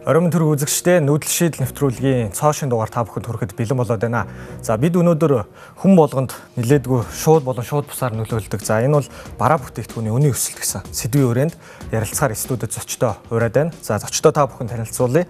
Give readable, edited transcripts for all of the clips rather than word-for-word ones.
Оройн төрөг үзэгчдээ нүүдэл шийдэл нэвтрүүлгийн цоошин дугаар та бүхэнд хүрэхэд бэлэн болоод байна. За бид өнөөдөр хүн болгонд нилээдгүй шууд болон шууд бусаар нөлөөлдөг. За энэ бол бараа бүтээгдэхүүний үнийн өсөлт гэсэн сэдвийн хүрээнд ярилцахаар студид зочдоо ураад байна. За зочдоо та бүхэнд танилцуулъя.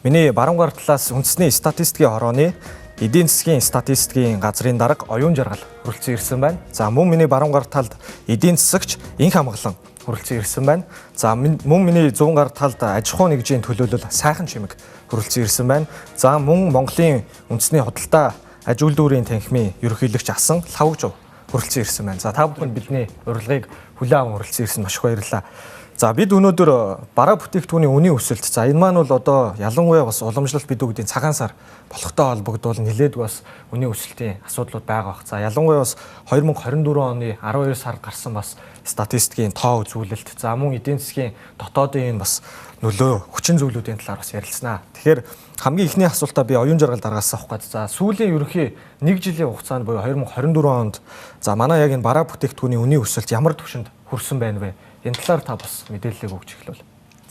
Миний баруун гар талаас үндэсний статистикийн хорооны эдийн засгийн статистикийн газрын дарга оюун жаргал хүрэлцэн ирсэн байна. За мөн миний баруун гар талд эдийн засагч Инх Амгалан хүрэлцэн ирсэн байна. За мөн миний зүүн гар талд аж ахуй нэгжийн төлөөлөл сайхан чимэг хүрэлцэн ирсэн байна. За мөн Монголын үндэсний худалдаа аж үйлдвэрийн танхимын ерөнхийлөгч асан Лавгжов хүрэлцэн ирсэн байна. За та бүхэнд бидний урилгыг хүлээн аван хүрэлцэн ирсэн маш их баярлалаа. За бид өнөөдөр бараа бүтээгдэхүүний үнийн өсөлт. За энэ маань бол одоо ялангуяа бас уламжлалт бид үгдийн цагаан сар болохтой холбогдвол нэлээд бас үнийн өсөлтийн асуудлууд байгаа бах. За ялангуяа бас 2024 оны 12 сард гарсан бас статистикийн тоо үзүүлэлт. За мөн эдийн засгийн дотоодын энэ бас нөлөө хүчин зүйлүүдийн талаар бас ярилцсанаа. Тэгэхээр хамгийн ихний асуултаа би оюун жаргал даргаас авах гээд. За сүүлийн ерөнхий 1 жилийн хугацаанд буюу 2024 онд за манай яг энэ бараа бүтээгдэхүүний үнийн өсөлт ямар түвшинд хүрсэн байна вэ? Энэ талаар та бас мэдээллийг өгч эхлүүл.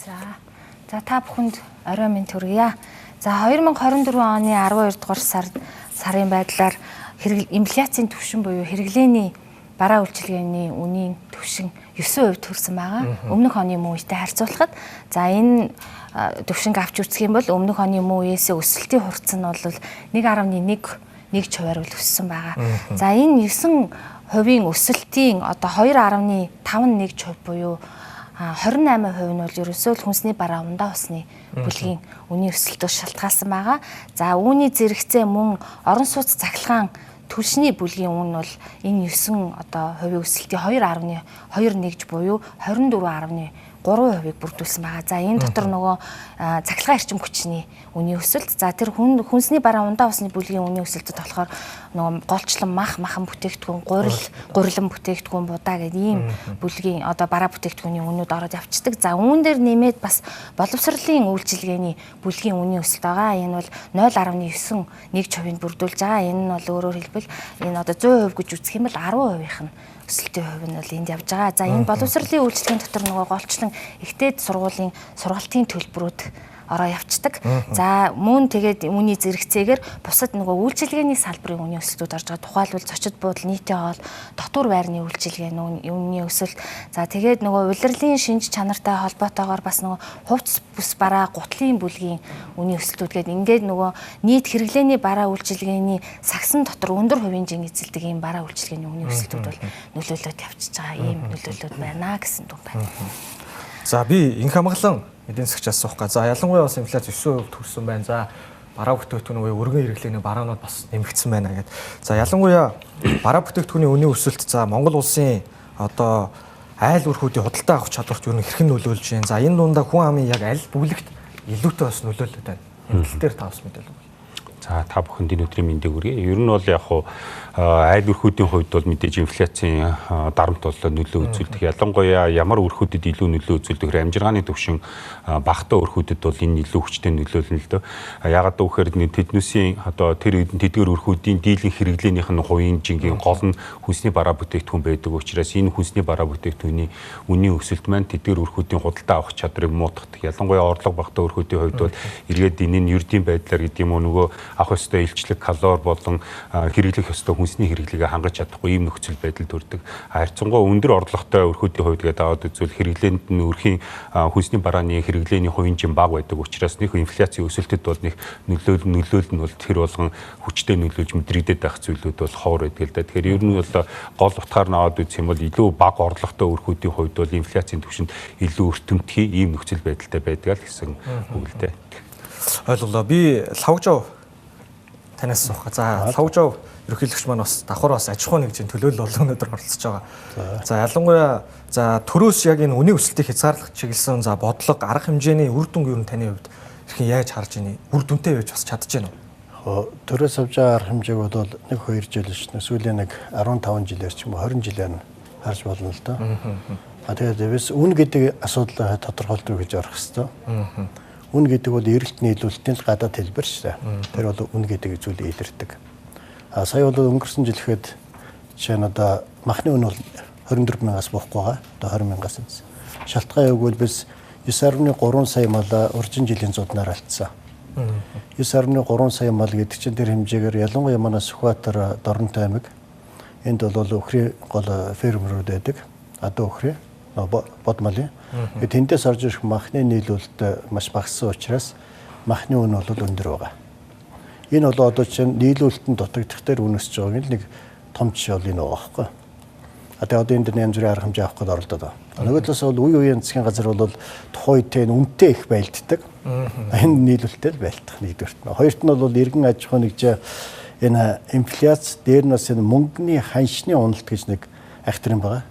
За та бүхэнд орой минь төргийа. За 2024 оны 12 дугаар сарын байдлаар инфляцийн түвшин буюу хэрэглээний бараа үйлчилгээний үнийн түвшин 9% төрсэн байгаа. Өмнөх оны мөн үетэй харьцуулахад за энэ түвшинг авч үзэх юм бол өмнөх оны мөн үеэс өсөлтийн хурц нь бол 1.1% өссөн байгаа. За энэ 9% өсөлтийн одоо 2.51% буюу 28% нь бол ерөөсөө л хүнсний бараа ундаа усны бүлгийн үнийн өсөлтөөс шалтгаалсан байгаа. За үүний зэрэгцээ мөн орон сууц цахилгаан түлшний бүлгийн үн бол энэ 9 одоо хувийн өсөлтийн 2.21 буюу 24.3%-ыг бүрдүүлсэн байгаа. За энэ дотор нөгөө цахилгаан эрчим хүчний үнийн өсөлт. За тэр хүнсний бараа ундаа усны бүлгийн үнийн өсөлтөд болохоор нөгөө голчлон махан бүтээгдэхүүн, гурилан бүтээгдэхүүн, будаа гэдэг ийм бүлгийн одоо бараа бүтээгдэхүүний үнүүд ороод явцдаг. За үүн дээр нэмээд бас боловсролын үйлчилгээний бүлгийн үнийн өсөлт байгаа. Энэ бол 0.9% бүрдүүлж байгаа. Энэ нь бол өөрөөр хэлбэл энэ одоо 100% гэж үзэх юм бол 10%-ийнх нь өсөлтийн хувь нь бол энд явж байгаа. За энэ боловсролын үйлчлэгийн дотор нөгөө голчлон ихтэй сургуулийн сургалтын төлбөрүүд ороо явцдаг. За мөн тэгээд үүний зэрэгцээгээр бусад нөгөө үйлчилгээний салбарын үнийн өсөлтүүд орж байгаа. Тухайлбал зочид буудал, нийтийн хоол, дотор байрны үйлчилгээний үнийн өсөлт. За тэгээд нөгөө улирлын шинж чанартай холбоотойгоор бас нөгөө хувцс бүс бараа, гутлын бүлгийн үнийн өсөлтүүд гэдэг ингээд нөгөө нийт хэрэглээний бараа үйлчилгээний сагсан дотор өндөр хувийн эзэлдэг ийм бараа үйлчилгээний үнийн өсөлтүүд бол нөлөөлөд явчихж байгаа. Ийм нөлөөлөд байна гэсэн үг байна. За би Инх Амгалан эдийн засгч асуух га. За ялангуяа бас инфляц 9% төрсөн байна. За бараа бүтээгдэхүүний өргөн хэрэглээний бараанууд бас нэмэгдсэн байна гэдэг. За ялангуяа бараа бүтээгдэхүүний үнийн өсөлт за Монгол улсын одоо айл өрхүүдийн худалдаа авах чадварт юу хэрхэн нөлөөлж байна. За энэ дундаа хүн амын яг аль бүлэгт илүүтэй бас нөлөөлөд байна. Энэ тал дээр та бас мэдээлэл өгье. За та бүхэнд энэ өдрийн мэндийг хүргэе. Ер нь бол яг хуу айл өрхүүдийн хувьд бол мэдээж инфляцийн дарамт бол нөлөө үзүүлдэг. Ялангуяа ямар өрхүүдэд илүү нөлөө үзүүлдэг вэ? Амжиргааны түвшин багтаа өрхүүдэд бол энэ илүү хүчтэй нөлөөлнө л дөө. Яагаад гэвэл тэднүүсийн одоо тэр тэдгээр өрхүүдийн дийлэн хэрэглээнийх нь хувийн жингийн гол нь хүнсний бараа бүтээгдэхүүн байдаг учраас энэ хүнсний бараа бүтээгдэхүүний үнийн өсөлт маань тэдгээр өрхүүдийн худалдаа авах чадрыг муутгадаг. Ялангуяа орлого багтаа өрхүүдийн хувьд бол эргээд энэ нь ердийн байдлаар гэдэг юм уу нөгөө авах ёстой илчлэг калори болон хэрэглэх ёстой хүнсний хэрэглэгээ хангаж чадахгүй ийм нөхцөл байдал төрдөг. Харьцангуй өндөр орлоготой өрхүүдийн хувьд гэдэг аваад үзвэл хэрэглээнд нь өрхийн хүнсний барааны хэрэглээний хувийн жин бага байдаг учраас нэг инфляцийн өсөлтөд бол нэг нөлөөл нь бол тэр болгон хүчтэй нөлөөлж мэдрэгдээд байх зүйлүүд бол ховор байдаг л да. Тэгэхээр ер нь бол гол утгаар нь аваад үзэх юм бол илүү бага орлоготой өрхүүдийн хувьд бол инфляцийн түвшинд илүү өртөмтгий ийм нөхцөл байдалтай байдаг л гэсэн үг л дээ. Ойлголоо. Би Лавгжов танаас асуух. За Лавгжов ерөнхийлөгч маань бас давхар бас аж ахуй нэгжийн төлөөлөл бол өнөөдөр оролцож байгаа. За ялангуяа за төрөөс яг энэ үнийн өсөлтийг хязгаарлах чиглэсэн за бодлого арга хэмжээний үр дүн юу н таны хувьд хэрхэн яаж харж байна? Үр дүнтэй байж бас чадж байна уу? Төрөөс авч байгаа арга хэмжээг бол 1-2 жил шүү. Сүүлийн нэг 15 жилээр ч юм уу 20 жилээр нь харж болно л доо. Тэгээд бас үн гэдэг асуудал тодорхойлдог гэж орох хэвээр. Үн гэдэг бол эрэлт нийлүүлэлтийн гадаад хэлбэр шүү. Тэр бол үн гэдэг зүйлийг илэрдэг. Сая бол өнгөрсөн жил ихэд жишээ нь одоо махны үн бол 24 мянгаас буухгүй байгаа. Одоо 20 мянгаас. Шалтгаан юу гэвэл biz 9.3 сая мал урьдчилан жилийн зууднаар алдсан. 9.3 сая мал гэдэг чинь тэр хэмжээгээр ялангуяа манай Сүхбаатар Доронтой аймаг энд бол өхрийн гол фермерүүд байдаг. Адуу өхрийн бод малын. Тэндээс орж ирэх махны нийлүүлэлт маш багассан учраас махны үн бол өндөр байгаа. Энэ бол одоо чинь нийлүүлэлтэн дутагдахтаар үнэсэж байгааг нэг том жишээ бол энэ байгаа байхгүй. Одоо энэ дээр янз бүрийн арга хэмжээ авах гээд оролдоод байгаа. Нөгөө талаас бол үе үеийн засгийн газар бол тухайн үедээ үнэтэй их байлддаг. Энэ нийлүүлэлттэй л байлдах нэгдүгürt. Хоёрт нь бол иргэн аж ахуй нэгж энэ инфляц дээр нь бас энэ мөнгөний ханшны уналт гэж нэг айхтрын байгаа.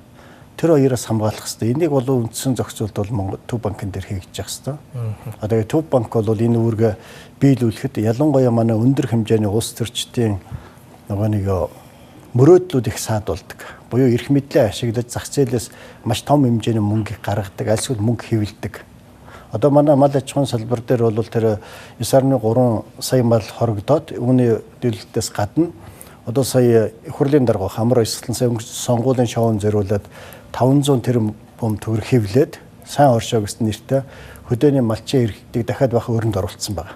Тэр хоёроос хамгаалах хэрэгтэй. Энийг бол үндсэн зохицуулт бол Монгол Төв банкн дээр хийгдэж явах хэрэгтэй. Одоо Төв банк бол энэ үүргээ биелүүлэхэд ялангуяа манай өндөр хэмжээний улс төрчдийн нөгөө нэг мөрөөдлүүд их саадуулдаг. Буюу эрх мэдлээ ашиглаж зах зээлээс маш том хэмжээний мөнгө гаргадаг, альсгүй мөнгө хэвлэдэг. Одоо манай мал аж ахуйн салбар дээр бол тэр 9.3 сая мал хорогдоод үүний дэлгэлтээс гадна одоо сая хурлын дарга хамар эсгэлэн сонгуулийн шоунд зориулаад 500 тэрбум төгрөг хэвлээд сайн оршоо гэсэн нэртэй хөдөөний малчин иргэдийг дахиад бах өрөнд оруулсан байна.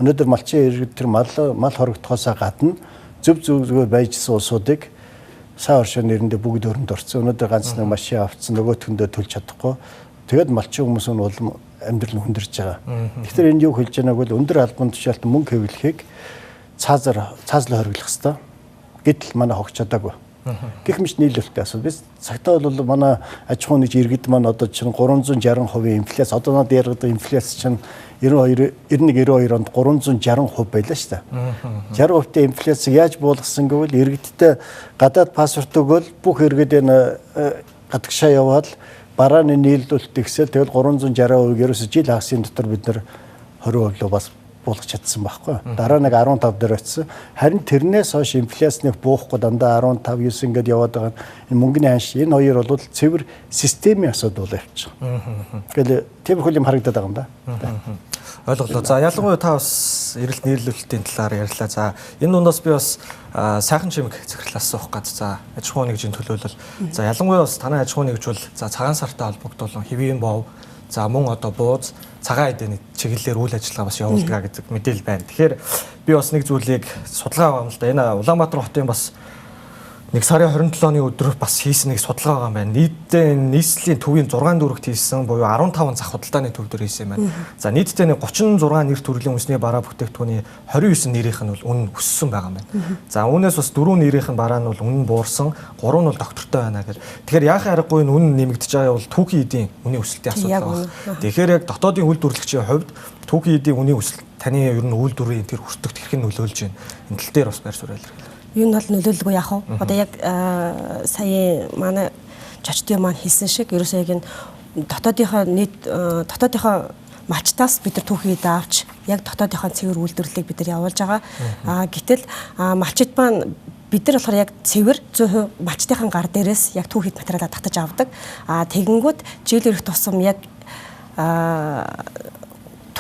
Өнөөдөр малчин иргэд тэр мал хорогдохоос гадна зөв зүгээр байжсан улсуудыг сайн оршоо нэрэндээ бүгд өрөнд орсон. Өнөөдөр ганц нэг машин авцсан нөгөөтгөндөө төлж чадахгүй. Тэгээд малчин хүмүүс нь бол амьдрал нь хүндэрж байгаа. Тэгэхээр энд юу хэлж байгааг бол өндөр албан тушаалт мөнгө хэвлэхийг цаазлаа хориглох хэрэгтэй. Гэтэл манай хогч чадаагүй. Гэх мэт нийлүүлэлттэй асуу. Бид цагтаа бол манай аж ахуйн нэгж иргэд маань одоо чинь 360% инфляц. Одоо над яригддаг инфляц чинь 91-92 онд 360% байлаа шүү дээ. 60%-тэй инфляцийг яаж буулгасан гэвэл иргэдтэй гадаад паспорт өгөөл бүх иргэд энэ гадагшаа яваад барааны нийлүүлэлт ихсэл тэгэл 360% ерөөсө жил хагасын дотор бид нар 20% бас буулгах чадсан байхгүй. Дараа нэг 15 дээр очсон. Харин тэрнээс хойш инфляцныг буухгүй дандаа 15 9 ингээд яваад байгаа энэ мөнгөний ханш энэ хоёр бол цэвэр системийн асуудал явчих. Тэгэл тиймэрхүү юм харагдаад байгаа юм да. Ойлголоо. За ялангуяа та бас эрэлт нийлүүлэлтийн талаар ярьлаа. За энэ дундаас би бас сайхан чимэг захирлаас суух гад. За аж ахуйн нэгжийн төлөөлөл. За ялангуяа бас танай аж ахуйн нэгж бол за цагаан сартай холбогдуулан хэвийн бов, за мөн одоо бууз, цагаан эдэний чиглэлээр үйл ажиллагаа бас явуулдаг гэдэг мэдээлэл байна. Тэгэхээр би бас нэг зүйлийг судалгаа авах юм л да. Энэ Улаанбаатар хотын бас 1 сарын 27-ны өдөр бас хийсэн нэг судалгаа байгаа юм байна. Нийтдээ нийслэлийн төвийн 6 дүрэгт хийсэн буюу 15 зах худалдааны төв дээр хийсэн юм байна. За нийтдээ 36 нэр төрлийн үндэсний бараа бүтээгдэхүүний 29 нэрийнх нь бол үнэ өссөн байгаа юм байна. За үүнээс бас 4 нэрийнх нь бараа нь бол үнэ буурсан, 3 нь бол доктортой байна гэл. Тэгэхээр яахын аргагүй үнэ нэмэгдэж байгаа бол түүхийн эдийн үнийн өсөлтийн асуудал байна. Тэгэхээр яг дотоодын үйлдвэрлэгчийн хувьд түүхийн эдийн үнийн өсөлт таны ер нь үйлдвэрийн тэр хүртэгт хэрхэн нөлөөлж байна? Энэ тал дээр бас байр суурь илэрхийлээ. Юу нь бол нөлөөлөлгүй яах вэ? Одоо яг сая манай жочдын маань хэлсэн шиг ерөөсөө яг энэ дотоодынхоо малчтаас бид нар түүхий даавч яг дотоодынхоо цэвэр үйлдвэрлэлийг бид нар явуулж байгаа. Гэтэл малчид маань бид нар болохоор яг цэвэр 100% малчтынхаа гар дээрээс яг түүхийд материалаа татаж авдаг. Тэгэнгүүт жил ирэх тусам яг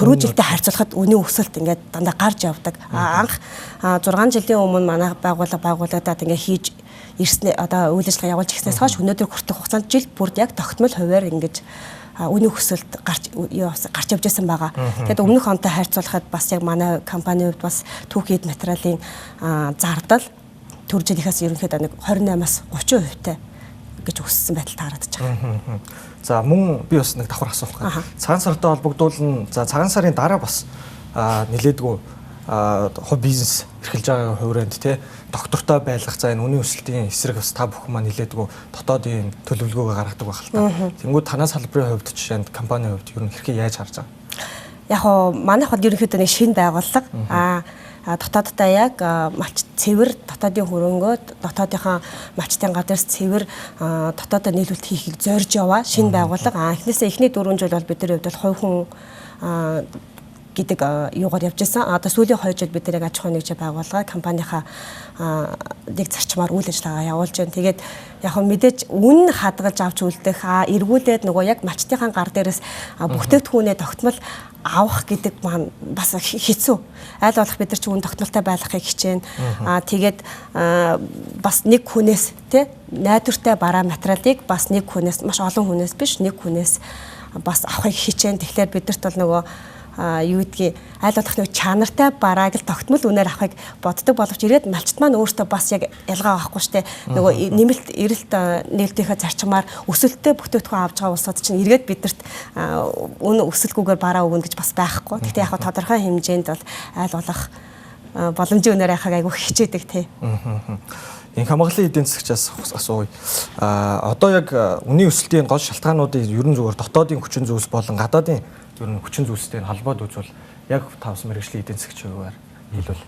түрүү жилдээ харьцуулахад үнийн өсөлт ингээд дандаа гарч явдаг. Анх 6 жилийн өмнө манай байгууллагад ингээд хийж ирсэн одоо үйл ажиллагаа явуулж ирснээс хойш өнөөдөр хүртэх хугацаанд жил бүрд яг тогтмол хувиар ингээд үнийн өсөлт гарч явж байсан байгаа. Тэгээд өмнөх онтой харьцуулахад бас яг манай компанийн хувьд бас түүхийд материалын зардал төр жилийнхээс ерөнхийдөө нэг 28-аас 30% гэж өссөн байдал таарагдаж байгаа. За мөн би бас нэг давхар асуух гэх. Цагаан сартай холбогдуулна. За цагаан сарын дараа бас нэлээдгүй хувь бизнес эрхэлж байгаа хувьранд тий доктортой байлгах за энэ үнийн өсөлтийн эсрэг бас та бүхэн маань нэлээдгүй дотоодын төлөвлөгөөгөө гаргадаг байх л та. Тэнгүүд танай салбарын хувьд жишээнд компанийн хувьд ер нь хэрхэн яаж харж байгаа? Яг хоо манайх бол ерөнхийдөө нэг шинэ байгууллага дотооддоо яг малч цэвэр дотоодын хөрөнгөд дотоодынхаа малчтын гадраас цэвэр дотоодоо нийлүүлэлт хийхийг зорж яваа шинэ байгууллага. Эхнээсээ эхний 4 жил бол бидний хувьд бол хувь хүн гэдэг юугаар явж байсан. Одоо сүүлийн 2 жил бид нэг аж ахуйн нэгж байгууллага компанийнхаа нэг зарчмаар үйл ажиллагаа явуулж байна. Тэгээд яг хөө мэдээж үн хадгалж авч үлдэх эргүүлээд нөгөө яг малчтынхаа гар дээрээс бүтээгдэхүүнээ тогтмол авах гэдэг маань бас хэцүү. Айл болох бид нар ч үн тогтмолтой байлгахыг хичээнэ. Тэгээд бас нэг хүнээс тий найдвартай бараа материалыг бас нэг хүнээс маш олон хүнээс биш нэг хүнээс бас авахыг хичээн. Тэгэхээр бидэрт бол нөгөө юу гэдгийг аль болох нэг чанартай барааг л тогтмол үнээр авахыг боддог боловч ирээд малчт маань өөртөө бас яг ялгаа авахгүй штэ нөгөө нэмэлт эрэлт нээлтийнхээ зарчмаар өсөлттэй бүтээгдэхүүн авж байгаа улсууд чинь эргээд бидэрт үн өсөлгүйгээр бараа өгнө гэж бас байхгүй. Гэхдээ яг тодорхой хэмжээнд бол аль болох боломжийн үнээр авахыг айгүй хичээдэг тий. Энэ хамгааллын эдийн засгчаас асууя. Одоо яг үнийн өсөлтийн гол шалтгаануудыг ерөн зүгээр дотоодын хүчин зүйлс болон гадаадын ер нь хүчин зүйлстэй холбоод үзвэл яг тавс мэргэжлийн эдийн засгч хуваар хэлвэл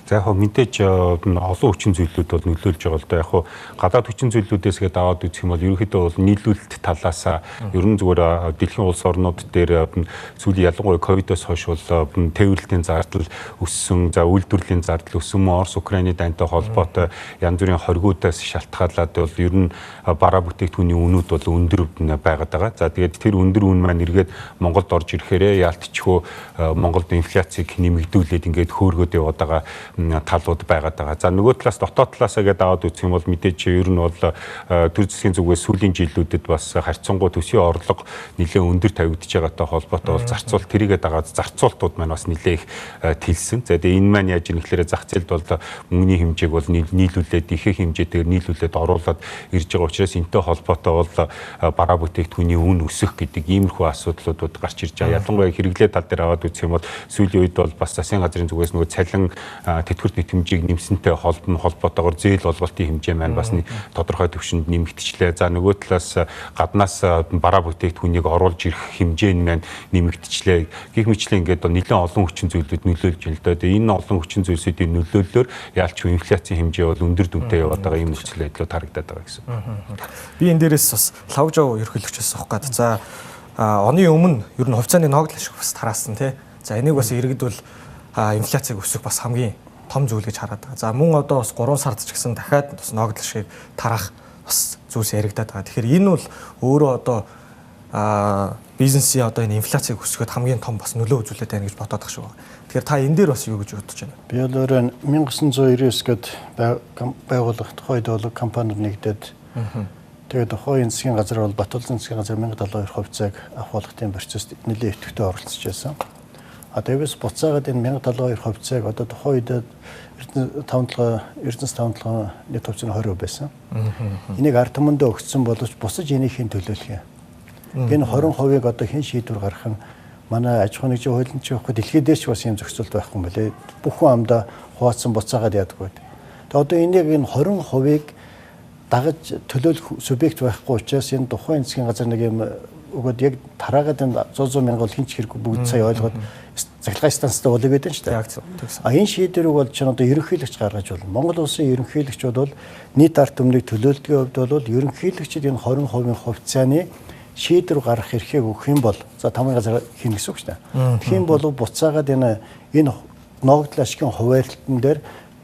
За яг мэдээж олон хүчин зүйлүүд бол нөлөөлж байгаа л да. Яг гадаад хүчин зүйлүүдээс гээд аваад үзэх юм бол ерөнхийдөө бол нийлүүлэлт талаас ер нь зүгээр дэлхийн улс орнууд дээр сүүлийн ялангуяа ковидоос хойш бол тээвэрлэлийн зардал өссөн, за үйлдвэрлэлийн зардал өссөн, Орос Украины дантай холбоотой янз бүрийн хоригуудаас шалтгаалаад бол ер нь бараа бүтээгдэхүүний үнүүд бол өндөр байгаад байгаа. За тэгээд тэр өндөр үн маань эргээд Монголд орж ирэхээр яалтчгүй Монголд инфляцийг нэмэгдүүлээд ингээд хөөргөөд яваад байгаа талууд байгаад байгаа. За нөгөө талаас дотоод талаасаа гээд аваад үзэх юм бол мэдээж ер нь бол төр засгийн зүгээс сүүлийн жилүүдэд бас харьцангуй төсвийн орлого нэлээд өндөр тавигдж байгаатай холбоотой бол зарцуул тэрийгээ дагаад зарцуултууд маань бас нэлээд их тэлсэн. За тэгээ энэ маань яаж юм гэхээр зах зээлд бол мөнгөний хэмжээг бол нийлүүлээд ихэх хэмжээтэйгээр нийлүүлээд оруулаад ирж байгаа учраас энэтэй холбоотой бол бараа бүтээгдэхүүний үн өсөх гэдэг иймэрхүү асуудлууд гарч ирж байгаа. Ялангуяа хэрэглээ тал дээр аваад үзэх юм бол сүүлийн үед бол бас засгийн газрын зүгээс нөгөө цалин тэтгэврт нийт хэмжээг нэмсэнтэй холбоотойгоор зээл олголтын хэмжээ маань бас тодорхой түвшинд нэмэгдчихлээ. За нөгөө талаас гаднаас бараа бүтээгдэхүүнийг оруулж ирэх хэмжээ нь маань нэмэгдчихлээ. Гэх мэтлээ ингээд нэлээд олон хүчин зүйлүүд нөлөөлж байна л да. Тэгээ энэ олон хүчин зүйлсүүдийн нөлөөллөөр яалчгүй инфляцийн хэмжээ бол өндөр дүнтэй яваад байгаа юм нөхцөл байдлууд харагдаад байгаа гэсэн. Би энэ дээрээс бас лавжаа ерхийлэгчээс авах гээд. За оны өмнө ер нь хувьцааны ногдол шиг бас тараасан тий. За энийг бас иргэдвэл инфляцийг өсөх бас хамгийн том зүйл гэж хараад байгаа. За мөн одоо бас 3 сард ч гэсэн дахиад бас ногдол шиг тарах бас зүйлс яригадаад байгаа. Тэгэхээр энэ бол өөрөө одоо бизнесийн одоо энэ инфляцийг өсгөхөд хамгийн том бас нөлөө үзүүлээд байна гэж бодоод байгаа шүү. Тэгэхээр та энэ дээр бас юу гэж бодож байна? Би бол өөрөө 1999 гээд байгуулах тухайд бол компанид нэгдээд тэгээд тухайн засгийн газар бол Батулзын засгийн газар 1072 хувьцааг авахлахтын процессд нэлээд идэвхтэй оролцож байсан. Тэгээс буцаагаад энэ 1072 хувьцааг одоо тухайн үед Эрдэнэс тавталгаа нийт хувьцаа нь 20% байсан. Энийг ард түмэндээ өгсөн боловч бусаж энийхин төлөөлөх юм. Энэ 20%-ыг одоо хэн шийдвэр гаргах нь манай аж ахуйн нэгжийн хуулийн зөвхөн дэлхийд дээр ч бас юм зохицуулт байхгүй юм байна. Бүх хүн амдаа хуваацсан буцаагаад яадаг байд. Тэгээ одоо энийг энэ 20%-ыг дагаж төлөөлөх субъект байхгүй учраас энэ тухайн засгийн газар нэг юм өгөөд яг тараагаад энэ 100 мянга бол хинч хэрэггүй бүгд сая ойлгоод цахилгаан станцтай болоо гэдэг нь шүү дээ. Энэ шийдвэрийг бол чинь одоо ерөнхийлөгч гаргаж болно. Монгол улсын ерөнхийлөгчүүд бол нийт ард түмнийг төлөөлдгийн хувьд бол ерөнхийлөгчид энэ 20% хувьцааны шийдвэр гаргах эрхийг өгөх юм бол за тамгын газар хийнэ гэсэн үг шүү дээ. Тэгэх юм бол буцаагаад энэ ногдол ашигын хуваарлтан дээр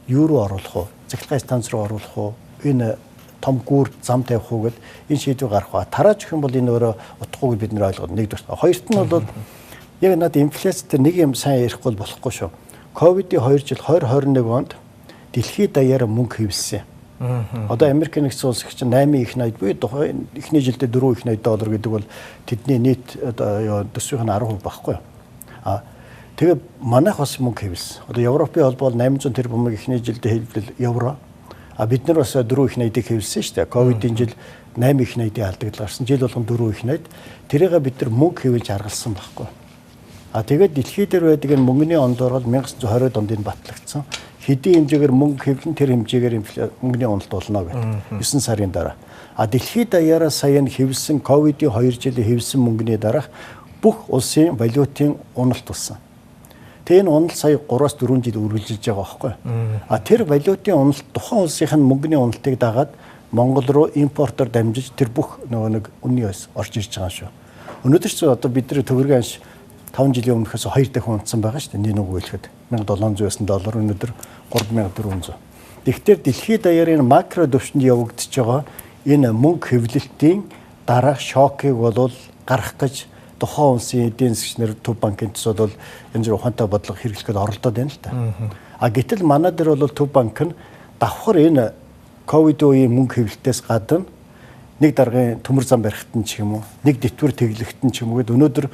юу руу оруулах вэ? Цахилгаан станц руу оруулах уу? Энэ том гүр зам тавих уу гэд энэ шийдвэр гарах ба тарааж өгөх юм бол энэ өөрөө утгагүй бид нэр ойлгоод нэгдүгээр. Хоёрт нь бол яг надад инфляцтэй нэг юм сайн ярихгүй болохгүй шүү. Ковидын 2 жил 2021 онд дэлхийд даяараа мөнгө хэвлсэн. Одоо Америк нэгдсэн улс чинь 8 их 80 буюу тухайн эхний жилдээ 4 их 80 доллар гэдэг бол тэдний нийт одоо төсвийн 10% багхгүй юу. Тэгээ манайх бас мөнгө хэвлсэн. Одоо Европын холбоо 800 тэрбум эхний жилдээ хэвлэл евро. Бид нар бас 4 их 80-ыг хэвлсэн шүү дээ. Ковидын жил 8 их 80-ийн алдагдал гарсан. Жил болгон 4 их 80. Тэрийг бид нар мөнгө хэвлэж харгалсан байхгүй. Тэгээд дэлхий дээр байдаг энэ мөнгөний ондор бол 1920 онд батлагдсан. Хэдийн хэмжээгээр мөнгө хэвлэн тэр хэмжээгээр мөнгөний уналт болно гэдэг 9 сарын дараа. Дэлхийд даяараа сая нь хэвлсэн ковидын 2 жилийн хэвлсэн мөнгөний дараах бүх улсын валютын уналт болсон. Тэгээ энэ уналт сая 3-4 жил үргэлжилж байгаа байхгүй. Тэр валютын уналт тухайн улсынхын мөнгөний уналтыг дагаад Монгол руу импортоор дамжиж тэр бүх нөгөө нэг үнийн өс орж ирж байгаа шүү. Өнөөдөр ч одоо бидний төгрөгийн анш 5 жилийн өмнөхөөс 2 дахин унтсан байгаа шүү дээ. Нэг үг хэлэхэд 1700 доллар өнөөдөр 3400. Тэгэхээр дэлхийд даяар энэ макро төвшөнд явагдаж байгаа энэ мөнгө хэвлэлтийн дараах шокыг бол гарах гэж тухайн улсын эдийн засгчнэр Төв банкын төсөд бол энэ зэрэг ухаантай бодлого хэрэглэхэд оролдоод байна л та. Гэтэл манай дээр бол Төв банк нь давхар энэ ковид үеийн мөнгө хэвлэлтээс гадна нэг даргын төмөр зам барихт нь ч юм уу, нэг дэтгэвэр тэглэхт нь ч юм уу гэд өнөөдөр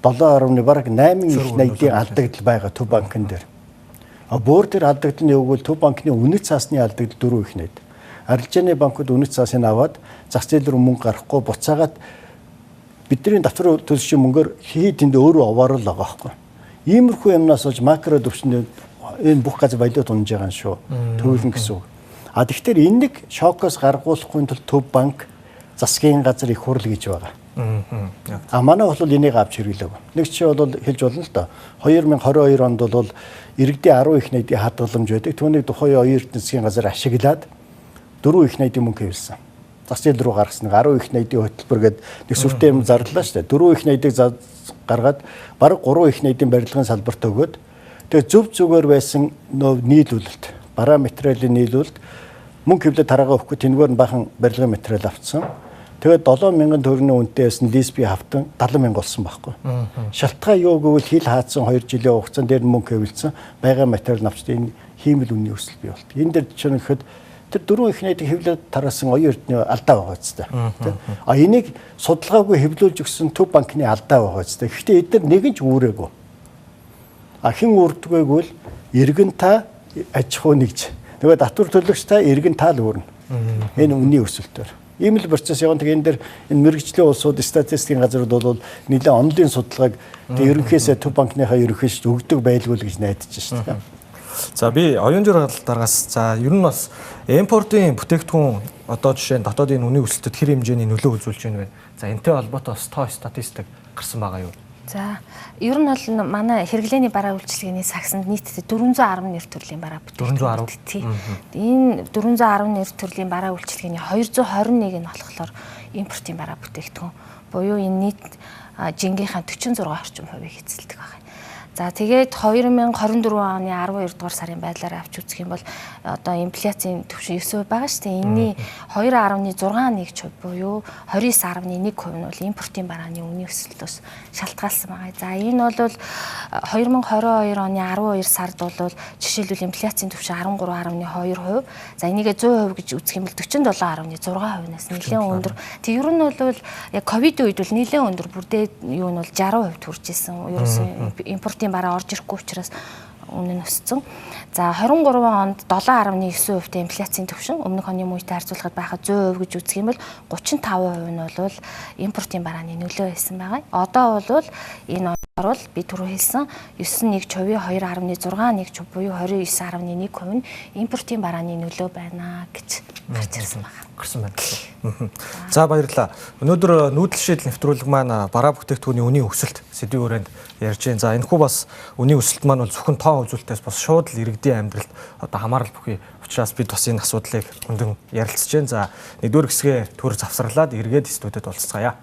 7.8 бараг 8 их найдын алдагдал байгаа Төв банкн дээр. Бөөр дээр алдагдал нь юу гэвэл Төв банкны үнэт цаасны алдагдал 4 их найд. Арилжааны банкуд үнэт цаасыг аваад зах зээл рүү мөнгө гаргахгүй буцаагаад бидний давтар төлөвшийн мөнгөөр хийдэнд өөрөө овоорол байгаа байхгүй. Иймэрхүү юмнаас олж макро төвчөнд энэ бүх газар баялаг тунж байгаа юм шүү. Төвлөн гэсэн үг. Тэгэхээр энэ нэг шокоос гаргуулахгүй тул Төв банк засгийн газар их хурл гэж байгаа. Манай бол энийг авч хэрэглэв. Нэг чи бол хэлж болно л доо. 2022 онд бол иргэдийн 10 их найдын хадгаламж байдаг. Түүнийг тухайн оюун засгийн газар ашиглаад 4 их найдын мөнгө хэвлсэн. Зах зээл рүү гаргасан 10 их найдын хөтөлбөр гэдэг нэг сүртэй юм зарлаа шүү дээ. 4 их найдыг гаргаад бараг 3 их найдын барилгын салбарт өгөөд тэгээ зөв зүгээр байсан нийлүүлэлт, бараа материалын нийлүүлэлт мөнгө хэвлээд тараагаа өгөхгүй тэнгээр нь бахан барилгын материал авцсан. Тэгээд 7,000 төгрөгийн үнэтэйс нь DSP хавтан 70,000 болсон байхгүй. Шалтгаан юу гэвэл хил хаацсан 2 жилийн хугацаанд дээр мөнгө хэвлэлсэн байгаа материал авчдаа энэ хиймэл үнийн өсөл бий болт. Энэ дээр чинь ихэд тэр 4 их найдыг хэвлээд тараасан оюун эрдэнэ алдаа байгаа үстэй. Энийг судалгаагүй хэвлүүлж өгсөн Төв банкны алдаа байгаа үстэй. Гэхдээ эдгээр нэгэн ч үүрээгүй. Хэн үүрдэггүй бол иргэн та аж ахуй нэгж. Нөгөө татвар төлөгч та иргэн та л үүрнэ. Энэ үнийн өсөлтөөр. Ийм л процесс явна. Тэгээ энэ дээр энэ мэрэгжлийн улсууд статистикийн газрууд бол нэлээд онлын судалгааг ерөнхийдөө Төв банкныхаа ерөнхийдөө өгдөг байлгүй л гэж найдаж шүү дээ. За би оюун дараагаас за ер нь бас импортын бүтээгдэхүүн одоо жишээ нь дотоодын үнийн өсөлтөд хэр хэмжээний нөлөө үзүүлж байна вэ? За энэтэй холбоотой бас тоо статистик гарсан байгаа юу? За ер нь бол манай хэрэглээний бараа үйлчилгээний сагсанд нийтдээ 410 нэр төрлийн бараа бүтээгдэхүүн. Энэ 410 нэр төрлийн бараа үйлчилгээний 221 нь болохоор импортын бараа бүтээгдэхүүн. Буюу энэ нийт жингийнхаа 46% орчим хувийг эзэлдэг байна. За тэгээд 2024 оны 12 дугаар сарын байдлаар авч үзэх юм бол одоо инфляцийн түвшин 9% байгаа шүү дээ. Энэний 2.6% буюу 29.1% нь бол импортын барааны үнийн өсөлтөөс шалтгаалсан байгаа. За энэ бол 2022 оны 12 сард бол жишээлбэл инфляцийн түвшин 13.2%. За энийгээ 100% гэж үзэх юм бол 47.6%-наас нэлээд өндөр. Тэг ер нь бол яг ковид үед бол нэлээд өндөр бүрдээ юу нь бол 60% хүрч исэн. Ерөөсөн импортын бараа орж ирэхгүй учраас үнэ нь өссөн. За 23 онд 7.9%-тэй инфляцийн түвшин өмнөх оны үетэй харьцуулахад байхад 100% гэж үзэх юм бол 35% нь бол импортын барааны нөлөө байсан байгаа. Одоо бол энэ орвол би түрүү хэлсэн 9.1%, 2.6% буюу 29.1% нь импортын барааны нөлөө байна гэж гарч ирсэн байна. Гарсан байна. За баярлалаа. Өнөөдөр нүүдэл шийдэл нэвтрүүлэг маань бараа бүтээгдэхүүний үнийн өсөлт сэдвийн хүрээнд ярьж байна. За энэхүү бас үнийн өсөлт маань бол зөвхөн тоо үзүүлэлтээс бас шууд л иргэдийн амьдралд одоо хамаарал бүхий учраас бид бас энэ асуудлыг хүндэн ярилцж байна. За нэгдүгээр хэсгээ төр завсарлаад эргээд студид уулзцаая.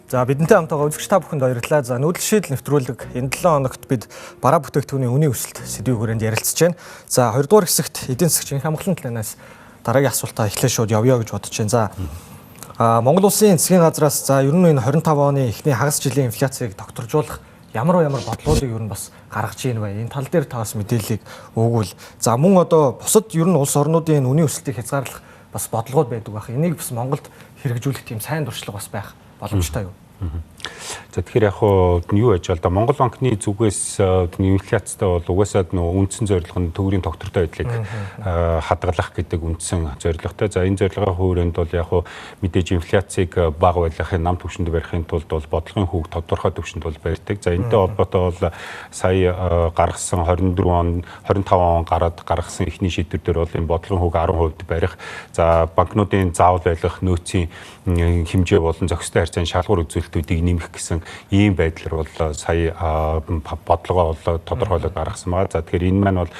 За бидэнтэй хамт байгаа үзэгч та бүхэнд баярлалаа. За нүүдэл шийдэл нэвтрүүлэг энэ 7 хоногт бид бараа бүтээгдэхүүний үнийн өсөлт сэдвийн хүрээнд ярилцж байна. За 2 дугаар хэсэгт эдийн засгийн хамгаалалтын талаас дараагийн асуултаа эхлээ шууд явъя гэж бодож байна. За Монгол Улсын засгийн газраас за ер нь энэ 25 оны эхний хагас жилийн инфляцийг докторжуулах ямар бодлогыг ер нь бас гаргаж ийн бай. Энэ тал дээр та бас мэдээллийг өгвөл. За мөн одоо бусад ер нь улс орнуудын үнийн өсөлтийг хязгаарлах бас бодлогод байдаг байх. Энийг бас Монголд хэрэгжүүлэх тийм сайн туршлага бас байх боломжтой юу? За тэгэхээр яг юу яж бол да Монгол банкны зүгээс инфляцтай бол угаасаа үндсэн зорилго нь төгрөгийн тогтвортой байдлыг хадгалах гэдэг үндсэн зорилготой. За энэ зорилгын хүрээнд бол яг мэдээж инфляцийг бага байлгахын нам түвшинд барихын тулд бол бодлогын хүүг тодорхой түвшинд бол барьдаг. За энэтэй холбоотой бол сая гаргасан 25 он гаргасан эхний шийдвэр дээр бол энэ бодлогын хүүг 10% барих. За банкнуудын заавал байлгах нөөцийн хэмжээ болон зохистой харьцааны шалгуур үзүүлэлтүүдийг нэмэх гэсэн ийм байдлаар бол сая бодлогоо бол тодорхойлоод гаргасан байгаа. За тэгэхээр энэ маань бол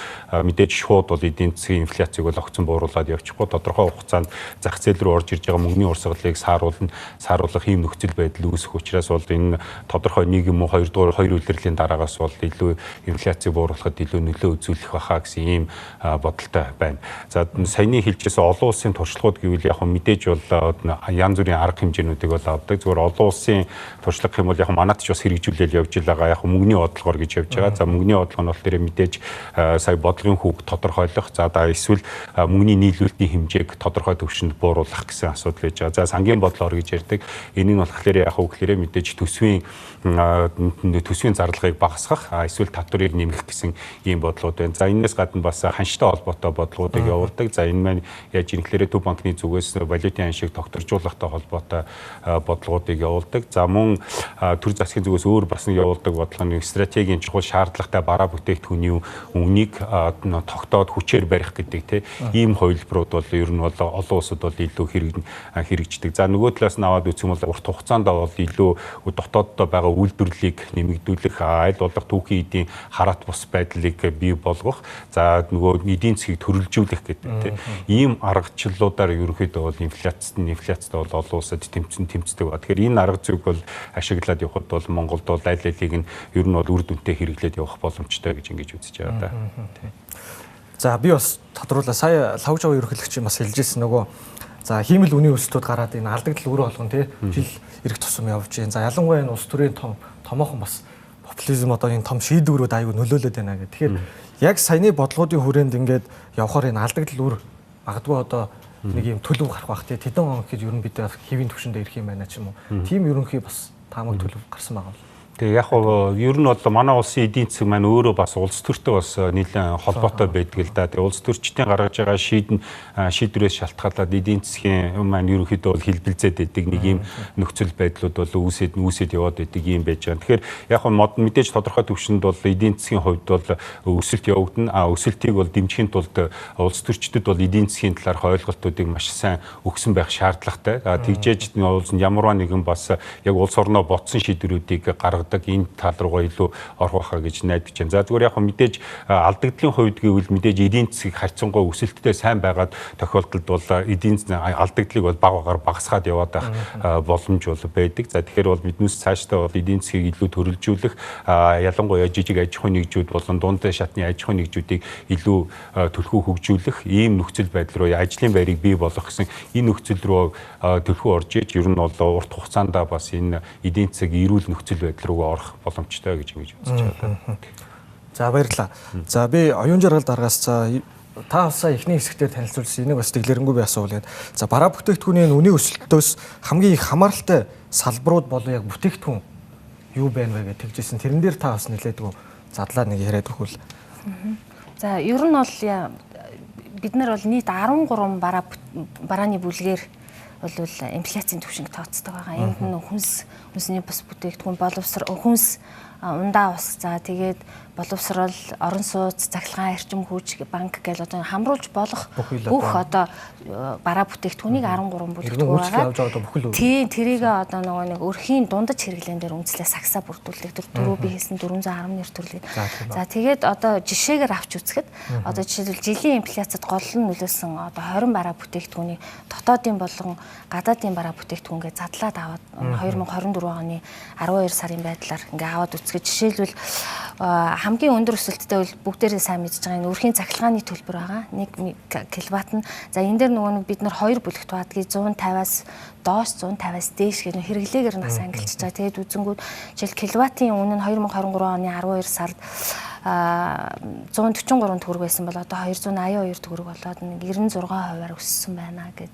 мэдээж шууд бол эдийн засгийн инфляцийг бол огцон бууруулад явчихгүй тодорхой хугацаанд зах зээл рүү орж ирж байгаа мөнгөний урсгалыг сааруулах ийм нөхцөл байдал үүсэх учраас бол энэ тодорхой нэг юм уу хоёр улирлын дараагаас бол илүү инфляцийг бууруулахад илүү нөлөө үзүүлэх баха гэсэн ийм бодолтой байна. За саяны хэлжсэн олон улсын туршлагууд гэвэл яг мэдээж бол янз бүрийн арга хэмжээнүүдийг бол авдаг. Зүгээр олон улсын туршлагын туршлага юм бол яг манайд ч бас хэрэгжүүлэл явж байгаа яг мөнгөний бодлогоор гэж явж байгаа. За мөнгөний бодлого нь бол тэр мэдээж сая бодлогын хүүг тодорхойлох, за эсвэл мөнгөний нийлүүлэлтийн хэмжээг тодорхой төвшөнд бууруулах гэсэн асуудал байж байгаа. За сангийн бодлоор гэж ярьдаг. Энийг нь болохоор яг үгээр мэдээж төсвийн зарлагыг багасгах, эсвэл татварыг нэмэх гэсэн ийм бодлогод байна. За энэс гадна бас ханштай холбоотой бодлогуудыг явуулдаг. За энэ маань яаж инхлээрээ төв банкны зүгээс валютын ханшийг тогтворжуулахтай холбоотой бодлогуудыг явуулдаг. За мөн төр засгийн зүгээс өөр бас нэг явуулдаг бодлого нь стратегийн чухал шаардлагатай бараа бүтээгдэхүүний үнийг тогтоод хүчээр барих гэдэг тийм ийм хувилбарууд бол ер нь бол олон улсад бол илүү хэрэгждэг. За нөгөө талаас нь аваад үзэх юм бол урт хугацаанд бол илүү дотооддоо байгаа үйлдвэрлэлийг нэмэгдүүлэх, аль болох түүхийн эдийн хараат бус байдлыг бий болгох, за нөгөө эдийн засгийг төрөлжүүлэх гэдэг тийм ийм аргачлалуудаар ерөнхийдөө бол инфляцтай бол олон улсад тэмцдэг ба. Тэгэхээр энэ арга зүйг бол ашиглаад явахад бол Монголд бол аль алийг нь ер нь бол үр дүнтэй хэрэглээд явах боломжтой гэж ингэж үзэж байгаа да. За би бас тодруулаа сая лавж аваа ерөнхийлөгч бас хэлжсэн нөгөө за хиймэл үнийн өсөлтүүд гараад энэ алдагдал өөр болгон тий жил ирэх тусам явж байна. За ялангуяа энэ улс төрийн томоохон бас популизм одоо энэ том шийдвэрүүд аягүй нөлөөлөд байна гэх. Тэгэхээр яг саяны бодлогын хүрээнд ингээд явхаар энэ алдагдал өөр магадгүй одоо нэг юм төлөв гарах бах тий тэдэн он гэхэд ер нь бид хэвийн төвшөндөө ирэх юм байна ч юм уу. Тийм ерөнхий бас таамаг төлөв гарсан байгаа. Тэгээ яг ер нь бол манай улсын эдийн засаг маань өөрөө бас улс төртэй бас нэлээд холбоотой байдаг л да. Тэгээ улс төрчдийн гаргаж байгаа шийдвэрээс шалтгаалаад эдийн засгийн маань ерөнхийдөө бол хэлбэлзээд байдаг нэг юм нөхцөл байдлууд бол үүсэд яваад байдаг юм байж байгаа. Тэгэхээр яг мэдээж тодорхой төвшөнд бол эдийн засгийн хувьд бол өсөлт явагдана. Өсөлтийг бол дэмжихийн тулд улс төрчдөд бол эдийн засгийн талаарх ойлголтуудыг маш сайн өгсөн байх шаардлагатай. Тэгжээж ямарваа нэгэн бас яг улс орноо ботсон шийдвэрүүдийг энэ тал руугаа илүү орох байхаа гэж найдаж байна. За зүгээр яг мэдээж алдагдлын хувьд гэвэл мэдээж эдийн засгийг харьцангуй өсөлттэй сайн байгаад тохиолдолд бол эдийн засгийн алдагдлыг бол баг багасгаад яваад байх боломж бол байдаг. За тэгэхээр бол биднээс цаашдаа бол эдийн засгийг илүү төрөлжүүлэх, ялангуяа жижиг аж ахуйн нэгжүүд болон дунд шатны аж ахуйн нэгжүүдийг илүү төлхөө хөгжүүлэх, ийм нөхцөл байдал руу ажлын байрыг бий болгох гэсэн энэ нөхцөл рүү төлхөө орж иж ер нь бол урт хугацаанд бас энэ эдийн засгийн эрүүл нөхцөл байдал руу орох боломжтой гэж үзэж байна. За баярлалаа. За би оюун жаргал дараагаас та басаа эхний хэсэгтээ танилцуулсан энийг бас дэглэрэнгүй би асуувал. За бараа бүтээгдэхүүний үнийн өсөлтөөс хамгийн их хамааралтай салбарууд болон яг бүтээгдэхүүн юу байна вэ гэж тэгжсэн. Тэрэн дээр та бас нэлээдгүй задлаа нэг яриад өгвөл. За ер нь бол бид нар бол нийт 13 барааны бүлгээр бол инфляцийн түвшинг тооцдог байгаа. Энд нь хүнсний бус бүтээгдэхүүн, боловсрол, хүнс, ундаа ус, за тэгээд боловсрол, орон сууц, цахилгаан, эрчим хүч, банк гэж одоо хамруулж болох бүх одоо бараа бүтээгдэхүүнийг 13 бүлэгдэх байгаа. Тийм тэрийг одоо нөгөө нэг өрхийн дундаж хэрэглэн дээр үндэслээ сагсаа бүрдүүлдэг. Дөрөв би хэлсэн 410 нэр төрлийг. За тэгээд одоо жишээгээр авч үзэхэд одоо жишээлбэл жилийн инфляцид гол нь нөлөөсөн одоо 20 бараа бүтээгдэхүүний дотоодын болон гадаадын бараа бүтээгдэхүүнгээ задлаад аваад 2024 оны 12 сарын байдлаар ингээ аваад үзэхэд жишээлбэл хамгийн өндөр өсөлттэй бол бүгдээрээ сайн мэдж байгаа энэ өрхийн цахилгааны төлбөр байгаа. 1 киловатт нь. За энэ дээр нөгөө бид нар 2 бүлэгт баадгийг 150-аас доош 150-аас дээш гэх хэрэглээгээр нас ангилж байгаа. Тэгээд үзэнгүүд жишээл киловаттын үнэ нь 2023 оны 12 сард 143 төгрөг байсан бол одоо 282 төгрөг болоод 96%-аар өссөн байна гэд.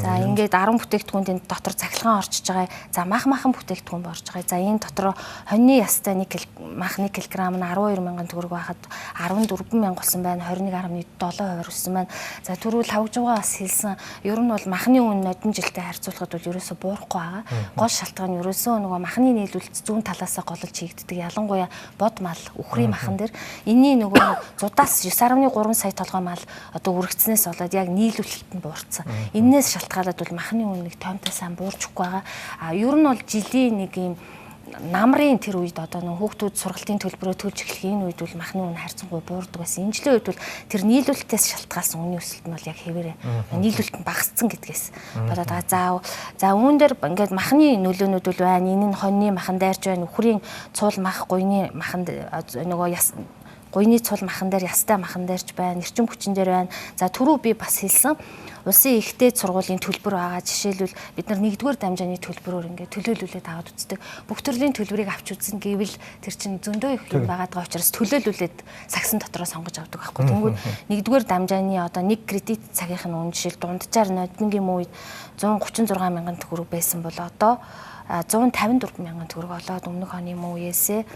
За ингээд 10 бүтээгдэхүүний дотор цахилгаан орчиж байгаа. За махан бүтээгдэхүүн борж байгаа. За энэ дотор хоньны ястай 1 кг нь 12,000 төгрөг байхад 14,000 болсон байна. 21.7% өссөн байна. За түрүүл хавжуугаа бас хэлсэн. Ер нь бол махны үнэ нодон жилтэй харьцуулахад бол ерөөсө буурахгүй байгаа. Гол шалтгаан нь ерөөсөө нөгөө махны нийлүүлэлт зүүн талаасаа голж хийгддэг. Ялангуяа бод мал, үхрийн махан дээр энэний нөгөө зудаас 9.3 сая толгой мал одоо үргэлжснээс болоод яг нийлүүлэлт нь буурсан. Энээс шалтгаалаад бол махны үнэ нэг томтой сайн буурчихгүй байгаа. Ер нь бол жилийн нэг юм намрын тэр үед одоо нэг хүүхдүүд сургалтын төлбөрөө төлж эхлэх энэ үед бол махны үнэ харьцангуй буурдаг байсан. Энэ жилийн үед бол тэр нийлүүлэлтээс шалтгаалсан үнийн өсөлт нь бол яг хэвээрээ нийлүүлэлт нь багассан гэдгээс болоод байгаа. За үүн дээр ингээд махны нөлөөнүүд бол байна. Энэ нь хоньны махан дайрч байна. Үхрийн цуул мах, гуйны махан нөгөө гуйны цул махан дээр, ястай махан дээрч байна, эрчим хүчин дээр байна. За түрүү би бас хэлсэн улсын ихтэй сургуулийн төлбөр байгаа. Жишээлбэл бид нар 1-р дамжааны төлбөрөөр ингээд төлөөлүүлээд аваад үздэг. Бүх төрлийн төлбөрийг авч үзсэн гэвэл тэр чинь зөндөө их юм байгаа учраас төлөөлүүлээд сагсан дотроо сонгож авдаг байхгүй. Тэнгүүд 1-р дамжааны одоо 1 кредит цагийнх нь үн жишээл дунджаар нодингийн үед 136 мянган төгрөг байсан бол одоо 154 мянган төгрөг болоод өмнөх оны мөн үеэсээ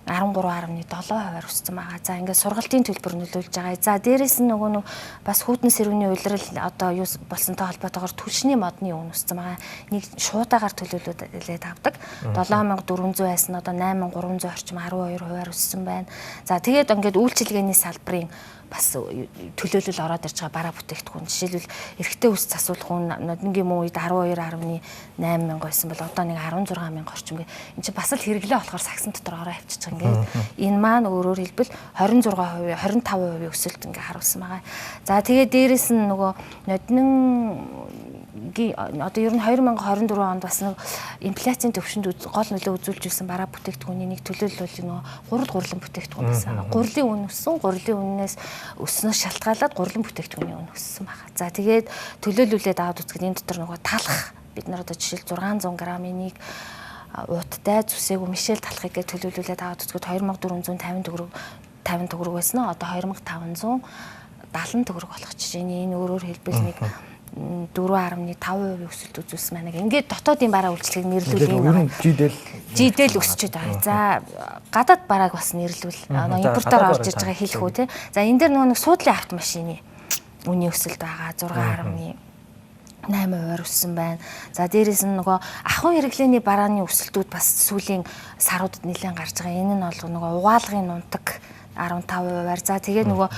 13.7% өссөн байгаа. За ингээд сургалтын төлбөр нөлөөлж байгаа. За дээрэс нь нөгөө бас хүйтэн сэрүүний улирал одоо юу болсонтой холбоотойгоор түлшний модны үн өссөн байгаа. Нэг шуудаагаар төлөөлөлээд авдаг. 7400 байсан одоо 8300 орчим 12% өссөн байна. За тэгээд ингээд үйлчилгээний салбарын бас төлөөлөл ороод ирж байгаа бараа бүтээгдэхүүн жишээлбэл эрэгтэй үс засвал хүн нодингийн мөн үед 12.8 мянга байсан бол одоо нэг 16 мянга орчим гээ. Энд чинь бас л хэрэглээ болохоор сагсан дотор ороо авчиж байгаа ингээд. Энэ маань өөрөөр хэлбэл 26%, 25% өсөлт ингээ харуулсан байгаа. За тэгээд дээрэс нь нөгөө одоо ер нь 2024 онд бас нэг инфляцийн төвшөнд гол нөлөө үзүүлж ирсэн бараа бүтээгдэхүүний нэг төлөөлөл бол нөгөө гурлан бүтээгдэхүүн байсан. Гурлийн үн өссөн, гурлын үнээс өснөөс шалтгаалаад гурлан бүтээгдэхүүний үн өссөн байна. За тэгээд төлөөлүүлээд аваад үзэхэд энэ дотор нөгөө талах бид нар одоо жишээл 600 г-ийн нэг ууттай зүсээгүү мишэл талахыг гэж төлөөлүүлээд аваад үзэхэд 2450 төгрөг байсан нь одоо 2570 төгрөг болох жишээний энэ өөрөөр хэлбэл нэг 4.5% өсөлт үзүүлсэн байна. Ингээд дотоодын бараа үйлчлэгийг нэрлүүлээ. Жидэл өсчихэд байгаа. За гадаад барааг бас нэрлүүл. Импортоор орж иж байгаа хэлэх үү те. За энэ дээр нөгөө суудлын автомашины үнийн өсөлт байгаа 6.8% өссөн байна. За дээрээс нь нөгөө ахуйн хэрэглээний барааны өсөлтүүд бас сүүлийн саруудад нэлээд гарч байгаа. Энэ нь бол нөгөө угаалгын нунтаг 15%-аар. За тэгээд нөгөө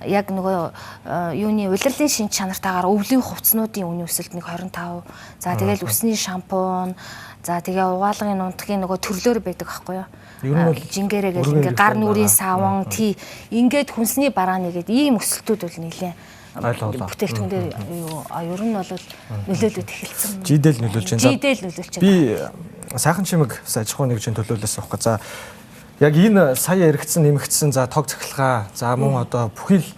яг нөгөө юуны улирлын шинж чанартаагаар өвлийн хувцснуудын үнийн өсөлт нэг 25. За тэгээд үсний шампунь, за тэгээ угаалгын нунтгийн нөгөө төрлөөр байдаг аахгүй юу? Ер нь бол жингэрээ гэх ингээ гар нүрийн саван, тий ингээд хүнсний барааны гээд ийм өсөлтүүд бол нэлээ бүтээгдэхүүн дээр ер нь бол нөлөөлөд эхэлсэн. Жидэл нөлөөлж байна. Жидэл нөлөөлж байна. Би сайхан чимэг аж ахуйн нэгжийн төлөөлөлөөс авах. За яг энэ сая нэмэгдсэн за тог цахилгаан за мөн одоо бүхий л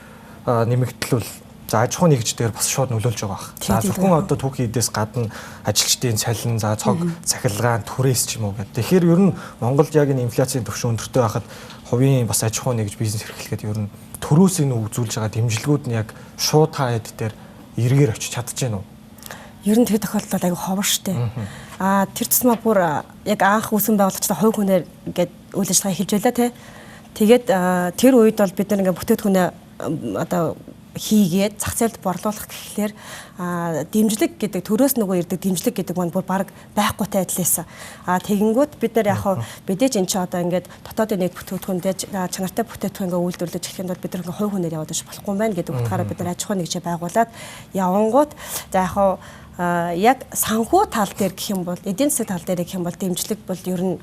нэмэгдэлвэл за аж ахуйн нэгж дээр бас шууд нөлөөлж байгаа бах. За зөвхөн одоо түүхийн эдээс гадна ажилчдын цалин за цог цахилгаан түрээс ч юм уу гэдэг. Тэгэхээр ер нь Монголд яг энэ инфляцийн түвшин өндөртэй байхад хувийн бас аж ахуйн нэгж бизнес эрхлэхэд ер нь төрөөс энэ үзүүлж байгаа дэмжлэгүүд нь яг шууд хаад дээр эргээр очиж чадчихэв үү? Ер нь тэр тохиолдолд аягүй ховор штэ. Тэр тусмаа бүр яг анх үүсгэн байгуулагчдаа хувь хүнээр ингээд үйл ажиллагаа хийж байлаа те. Тэгээд тэр үед бол бид нар ингээд бүтээгдэхүүнээ одоо хийгээд зах зээлд борлуулах гэхлээр дэмжлэг гэдэг төрөөс нөгөө ирдэг дэмжлэг гэдэг маань бүр баг байхгүйтэй адил байсан. Тэгэнгүүт бид нар яг мэдээж эн чинь одоо ингээд дотоодын нийт бүтээгдэхүүндээ чанартай бүтээгдэхүүн ингээд үйлдвэрлэж эхлэхэд бол бид нар ингээ хувь хүнээр яваад иж болохгүй байна гэдэг утгаараа бид нар аж ахуйн нэгжээ байгуулад явангууд за яг санхүү тал дээр гэх юм бол эдийн засгийн тал дээр гэх юм бол дэмжлэг бол ер нь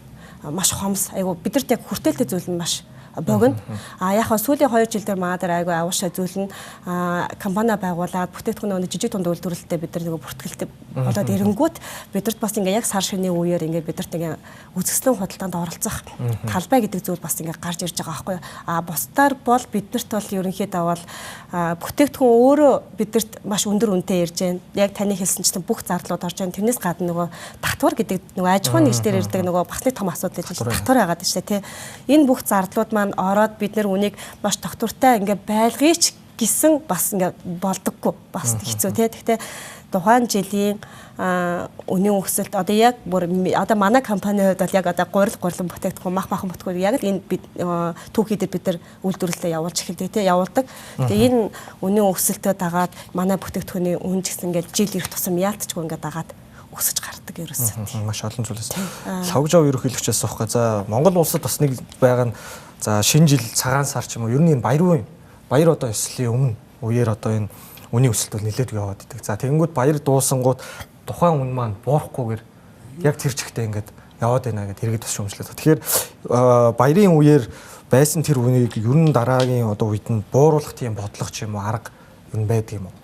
маш хомс айгу бидэрт яг хүртээлтэй зүйл нь маш богино. Яг сүүлийн 2 жил дээр маа дээр айгу авуушаа зүйл нь компани байгуулад бүтээгдэхүүн жижиг дунд үйлдвэрлэлтэд бид нар нөгөө бүртгэлтэй болоод ирэнгүүт бидэрт бас ингээ яг сар шөнийн үеэр ингээ бидэрт ингээ үзэсгэлэн худалдаанд оролцох талбай гэдэг зүйл бас ингээ гарч ирж байгаа байхгүй юу. Бусдаар бол бидэрт бол ерөнхийдөө бол бүтээгдэхүүн өөрөө бидэрт маш өндөр үнэтэй ирж байна. Яг таны хэлсэнчлэн бүх зардлууд орж байна. Тэрнээс гадна нөгөө татвар гэдэг нөгөө аж ахуйн нэгж дээр ирдэг нөгөө бас нэг том асуудал гэж татвар байгаад байна тий. Энэ бүх зардлууд маань ороод бид нэр үнийг маш тогтвортой ингээ байлгыч гэсэн бас ингээ болдоггүй бас хэцүү тий. Гэхдээ тухайн жилийн үнийн өсөлт одоо яг одоо манай компанийн хувьд бол яг одоо гурилан бүтээгдэхүүн мах махан бүтээгдэхүүн яг л энэ түүхий дээр бид нар үйлдвэрлэлээ явуулж эхэлдэг тий явуулдаг. Тэгээ энэ үнийн өсөлтөө дагаад манай бүтээгдэхүүний үн ч гэсэн ингээ жил ирэх тусам яалтчгүй ингээ дагаад өсөж гардаг ерөөсөө. Маш олон зүйлээс. Лавжав ерөнхийлөгчөөс авах. За Монгол улсад бас нэг байгаа нь за шинэ жил цагаан сар ч юм уу ер нь энэ баяр одоо эслийн өмнө үеэр одоо энэ үнийн өсөлт бол нэлээд яваад идэг. За тэгэнгүүт баяр дуусангууд тухайн үн маань буурахгүйгээр яг тэр чигтээ ингээд яваад байна гэдээ иргэд бас шүүмжлээ. Тэгэхээр баярын үеэр байсан тэр үнийг ер нь дараагийн одоо үед нь бууруулах тийм бодлого ч юм уу арга ер нь байдаг юм уу?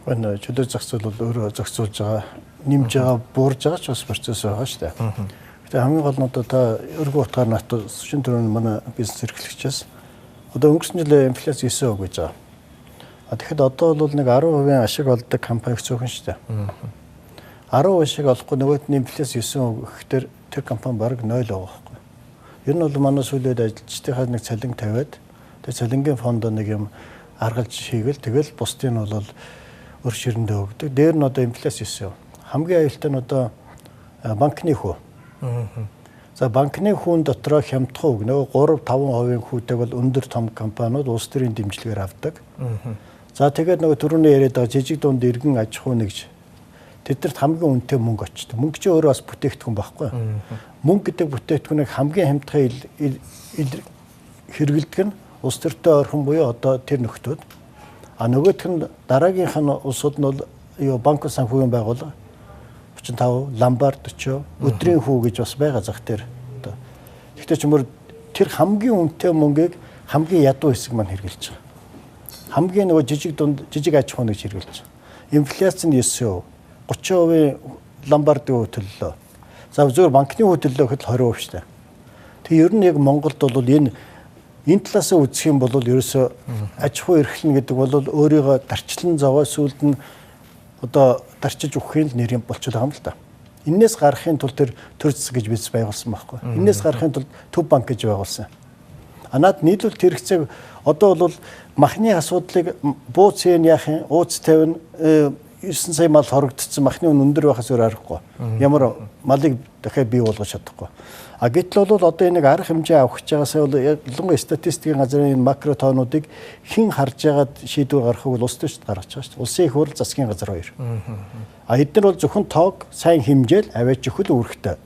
Энэ чөлөө зохицуул бол өөрөө зохицуулж байгаа нэмж байгаа буурж байгаа ч бас процесс байгаа шүү дээ. Гэтэ хамгийн гол нь одоо та өргөн утгаар нат шин төрөнд манай бизнес эрхлэгчээс Одоо өнгөрсөн жил инфляц 9% гэж байгаа. Тэгэхэд одоо бол нэг 10% ашиг олдог компани зөөхөн шүү дээ. 10% ашиг олохгүй нөгөөд нь инфляц 9% гэхээр тэр компани бараг 0 байгаа байхгүй. Ер нь бол манай сүүлийн ажилчдынхаа нэг цалин тавиад тэр цалингийн фонд нэг юм аргалж хийгээл тэгэл бусдын нь бол өр ширэндээ өгдөг. Дээр нь одоо инфляц 9%. Хамгийн аюултай нь одоо банкны хүү. За банкны хүүн дотроо хямдхан үг нөгөө 3-5% хүүтэй бол өндөр том компаниуд улс төрийн дэмжлэгээр авдаг. За тэгээд нөгөө түрүүний яриад байгаа жижиг дунд иргэн аж ахуй нэгж тэднэрт хамгийн үнэтэй мөнгө очдог. Мөнгө чинь өөрөө бас бүтээгдэхүүн байхгүй. Мөнгө гэдэг бүтээгдэхүүнийг хамгийн хямдхан хэрэгэлдэг нь улс төртэй ойрхон буюу одоо тэр нөхдүүд. А нөгөөх нь дараагийнх нь улсууд нь бол банк санхүүгийн байгууллага 35, Ламбард 40, өдрийн хүү гэж бас байгаа зах дээр. Гэхдээ ч мөр тэр хамгийн үнэтэй мөнгийг хамгийн ядуу хэсэг маань хэрэгжилж байгаа. Хамгийн нөгөө жижиг аж ахуй нэгж хэрэгжилж байгаа. Инфляц нь 9%, 30% Ламбардын төлөлөө. За зөвхөн банкны төлөлөө гэхэд 20% шүү дээ. Тэгээ ер нь яг Монголд бол энэ талаас үзэх юм бол ерөөсөө аж ахуй эрхлэн гэдэг бол өөрийгөө дарчлан зовоо сүлд нь одоо дарчиж өгөхийн нэр юм болчиход байгаа юм л да. Иннээс гарахын тулд тэр төр засаг гэж биз байгуулсан байхгүй. Иннээс гарахын тулд төв банк гэж байгуулсан. Наад нийлүүлэлт хэрэгцээг одоо бол махны асуудлыг бууц ийн яахын ууц тавина 9 сая мал хорогдсон махны үн өндөр байхаас өөр аргагүй. Ямар малыг дахиад бий болгож чадахгүй. Гэтэл бол одоо энийг арга хэмжээ авах гэж байгаасаа бол ялангуяа статистикийн газрын энэ макро тоонуудыг хэн харж яагаад шийдвэр гаргахыг бол улс төрчд гаргаж байгаа шүү дээ. Улсын их хурл засгийн газар 2. Эдгээр бол зөвхөн тоог сайн хэмжээл аваач өгөхөд үүрэгтэй.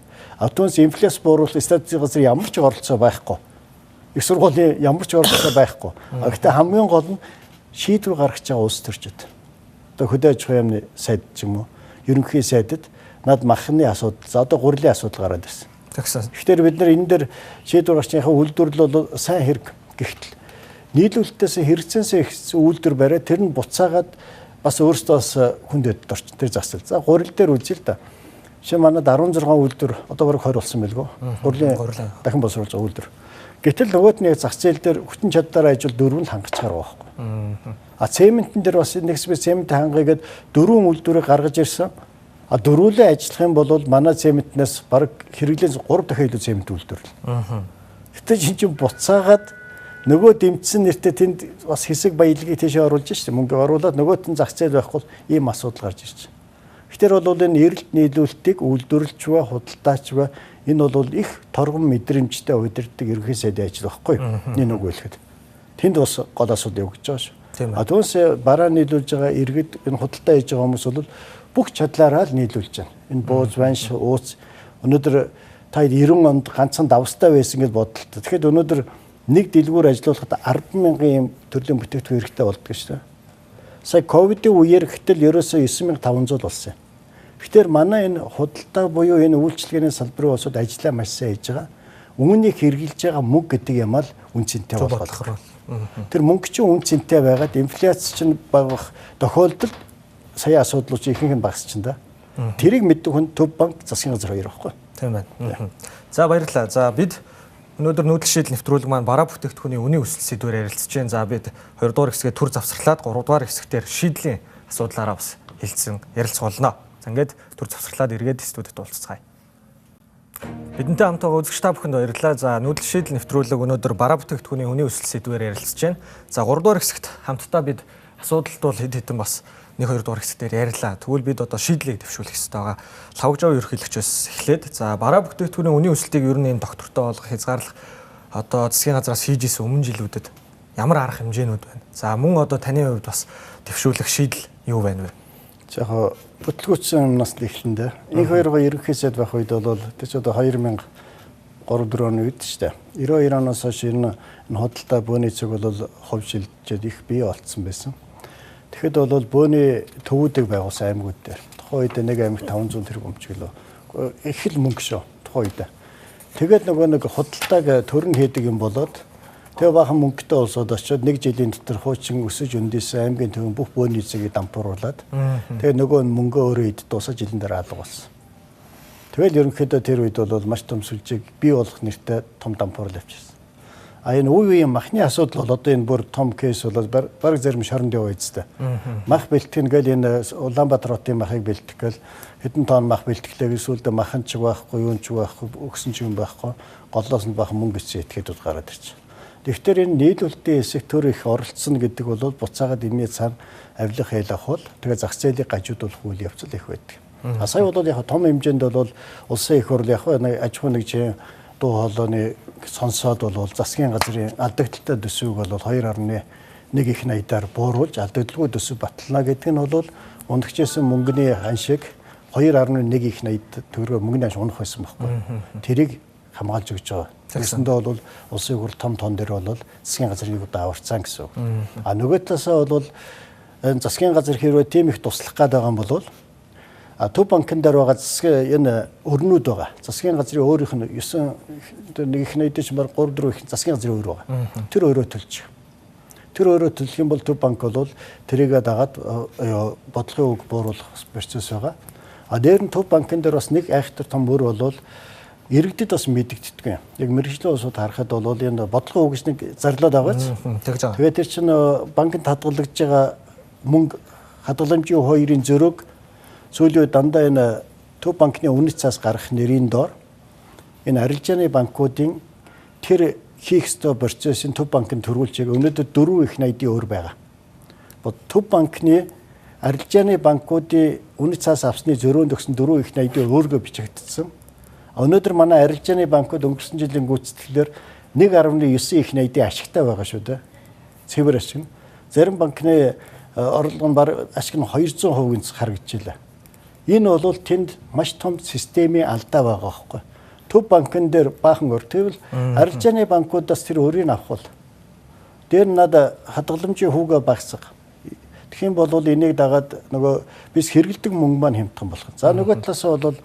Түүнээс инфляц бууруулах статистикийн газар ямар ч оролцоо байхгүй. Их сургуулийн ямар ч оролцоо байхгүй. Гэхдээ хамгийн гол нь шийдвэр гаргаж байгаа улс төрчд. Одоо хөдөө аж ахуйн яамны сайд ч юм уу, ерөнхий сайдад над махны асуудал, за одоо гурилын асуудал гараад ирсэн. Тэгэхээр бид нар энэ дээр шийдвэр гаргахын үйлдвэрлэл бол сайн хэрэг. Гэхдээ нийлүүлэлтээс хэрэгцээсээ их үйлдвэр бариад тэр нь буцаагаад бас өөрсдөө бас хүндэд орчин тэр засал. За гурил дээр үзье л да. Жишээ манад 16 үйлдвэр одоо бараг 20 болсон байлгүй. Гурилын дахин боловсруулж байгаа үйлдвэр. Гэтэл нөгөөд нь зах зээл дээр хүчин чадлаараа ажил 4 нь хангаж байгаа байхгүй. Цементэн дээр бас нэгс би цемент хангахыгээд 4 үйлдвэрийг гаргаж ирсэн. Дөрвөлөө ажиллах юм бол манай цементнээс бараг хэрэглээс 3 дахин илүү цемент үйлдвэрлэл. Гэтэ чинь буцаагаад нөгөө дэмжсэн нэртэй тэнд бас хэсэг баялагийг тийшээ оруулж штэ мөнгө оруулаад нөгөөт нь зах зээл байхгүй ийм асуудал гарч ирж байна. Тэгэхээр бол энэ эрэлт нийлүүлэлтийг үйлдвэрлэж ба худалдаач ба энэ бол их торгон мэдрэмжтэй удирддаг ерөнхий сайдын ажил байхгүй юу? Энэ үг хэлэхэд. Тэнд бас гол асуудал явагдаж байгаа шүү. Түүнээс бараа нийлүүлж байгаа иргэд энэ худалдаа хийж байгаа хүмүүс бол бүх чадлаараа л нийлүүлж байна. Энэ бууз, ванш, ууц өнөөдөр та 90 онд ганцхан давстай байсан гэж бодлоо. Тэгэхэд өнөөдөр нэг дэлгүүр ажиллуулахад 10,000 ийм төрлийн бүтээгдэхүүн хэрэгтэй болдог шүү дээ. Сая ковидын үеэр гэтэл ерөөсөө 9,500 болсон юм. Тэгэхээр манай энэ худалдаа буюу энэ үйлчлэгээний салбарын улсууд ажиллаа маш сайн хийж байгаа. Үүнийг хэрэгжилж байгаа мөнгө гэдэг юм ал үнцэнтэй болох. Тэр мөнгө чинь үнцэнтэй байгаад инфляц чинь багах тохиолдолд сая асуудлууд ихэнх нь багасч чинь да. Тэрийг мэддэг хүн төв банк засгийн газар 2 байхгүй. Тийм байна. За баярлалаа. За бид өнөөдөр нүүдэл шийдэл нэвтрүүлэг маань бараа бүтээгдэхүүний үнийн өсөлт сэдвээр ярилцж байна. За бид 2 дугаар хэсгээ төр завсарлаад 3 дугаар хэсгээр шийдлийн асуудлаараа бас хэлцэн ярилцах болно. За ингээд төр завсарлаад эргээд студид уулзцгаая. Бидэнтэй хамт байгаа үзэгч та бүхэнд баярлалаа. За нүүдэл шийдэл нэвтрүүлэг өнөөдөр бараа бүтээгдэхүүний үнийн өсөлт сэдвээр ярилцж байна. За 3 дугаар хэсэгт хамтдаа бид асуудалд бол хэд хэдэн бас 1-2 дугаар хэсгээр ярьлаа. Тэгвэл бид одоо шийдлийг дэвшүүлэх хэрэгтэй байгаа. Лавжав ерөнхийлөгчөөс эхлээд за бараа бүтээгдэхүүний үнийн өсөлтийг ер нь энэ доктортой болгох хязгаарлах одоо засгийн газраас хийж исэн өмнө жилүүдэд ямар арга хэмжээнүүд байна. За мөн одоо таны хувьд бас дэвшүүлэх шийдэл юу байна вэ? За яг бүтлгүүцсэн юмнаас эхлэндээ. Нэг 2 ерөнхий сайд байх үед бол тийч одоо 2003-4 оны үед шүү дээ. 92 оноос хойш энэ худалдаа бөөний цэг бол ховшилжээд их бий болцсон байсан. Тэгэхэд бол бөөний төвүүдийг байгуулсан аймагуд дээр. Тухайн үед нэг аймагт 500 тэрбум ч гэлөө их л мөнгө шүү. Тухайн үед. Тэгээд нөгөө нэг худалдааг төрн хийдэг юм болоод тэгээ бахан мөнгөтэй улсууд очиод 1 жилийн дотор хуучин өсөж өндөөсөн аймгийн төвөн бүх бөөний цэгийг дампууруулад тэгээ нөгөө мөнгөө өөрөө ид дуусаж жилийн дараа алга болсон. Тэгэл ерөнхийдөө тэр үед бол маш том сүлжээг бий болгох нэртэй том дампуурал авчихсан. Энэ үеийн махны асуудал бол одоо энэ бүр том кейс бол баг зарим шоронд яваа үстэй. Мах бэлтгэн гэл энэ Улаанбаатар хотын махыг бэлтгэх гэл хэдэн тонн мах бэлтгэлээ эсвэл махан ч байхгүй, юун ч байхгүй, өгсөн ч юм байхгүй, голоос нь бахан мөнгө эцээ этгээд гараад ирчих. Тэгэхээр энэ нийлүүлэлтийн сектор их оролцсон гэдэг бол буцаагаад энэний цаана авилах ялах бол тэгээ зах зээлийг гажуудуулах үйл явцал их байдаг. Сая бол яг том хэмжээнд бол улсын их хурл яг аж ахуй нэгжийн дуу хоолойны сонсоод бол засгийн газрын алдагдaltaй төсвийг бол 2.1 их наядаар бууруулж алдагдaltaгүй төсөв батлана гэдэг нь бол ундагчсэн мөнгөний ханшиг 2.1 их наяд төгрөгөөр мөнгөний ханш унах байсан байхгүй. Тэрийг хамгаалж өгч байгаа. Тэгсэндээ бол улсын хурл том тон дээр бол засгийн газрын нэг удаа аварцсан гэсэн. Нөгөө талаасаа бол энэ засгийн газар хэрвээ тийм их туслах гээд байгаа юм бол төв банкн дээр байгаа засгийн энэ өрнүүд байгаа. Засгийн газрын өөрийнх нь 9 нэг их найдаж баг 3-4 их засгийн газрын өөр байгаа. Тэр өөрөө төлж. Тэр өөрөө төлөх юм бол төв банк бол тэрийгээ дагаад бодлогын үг бууруулах процесс байгаа. Дээр нь төв банкн дээр бас нэг айхтар том өөр бол иргэдэд бас мэдэгддэг юм. Яг мэрэгжлийн усууд харахад бол энэ бодлогын үг гэж нэг зарлаад байгаа ч. Тэгээд тэр чинь банкнд хадгалагдж байгаа мөнгө хадгаламжийн хоёрын зөрөг сүүлийн дандаа энэ төв банкны үнэт цаас гарах нэрийн доор энэ арилжааны банкуудын тэр хийх ёстой процессын төв банкнд төрүүлж байгаа өнөөдөр 4 их найдын өөр байгаа. Төв банкны арилжааны банкуудын үнэт цаас авсны зөрөөнд өгсөн 4 их найдын өөргөө бичигдсэн. Өнөөдөр манай арилжааны банкуд өнгөрсөн жилийн гүйцэтгэлээр 1.9 их найдын ашигтай байгаа шүү дээ. Цэвэр ашиг. Зарим банкны орлого нь баг ашиг нь 200% харагдчихлаа. Энэ бол тэнд маш том системийн алдаа байгаа байхгүй. Төв банкн дээр баахан өр тэгвэл арилжааны банкудаас тэр өрийг авах бол дээр надад хадгаламжийн хүүгээ багсах. Тэгэх юм бол энийг дагаад нөгөө бис хэрэгэлдэг мөнгө маань хямдхан болох. За нөгөө талаас бол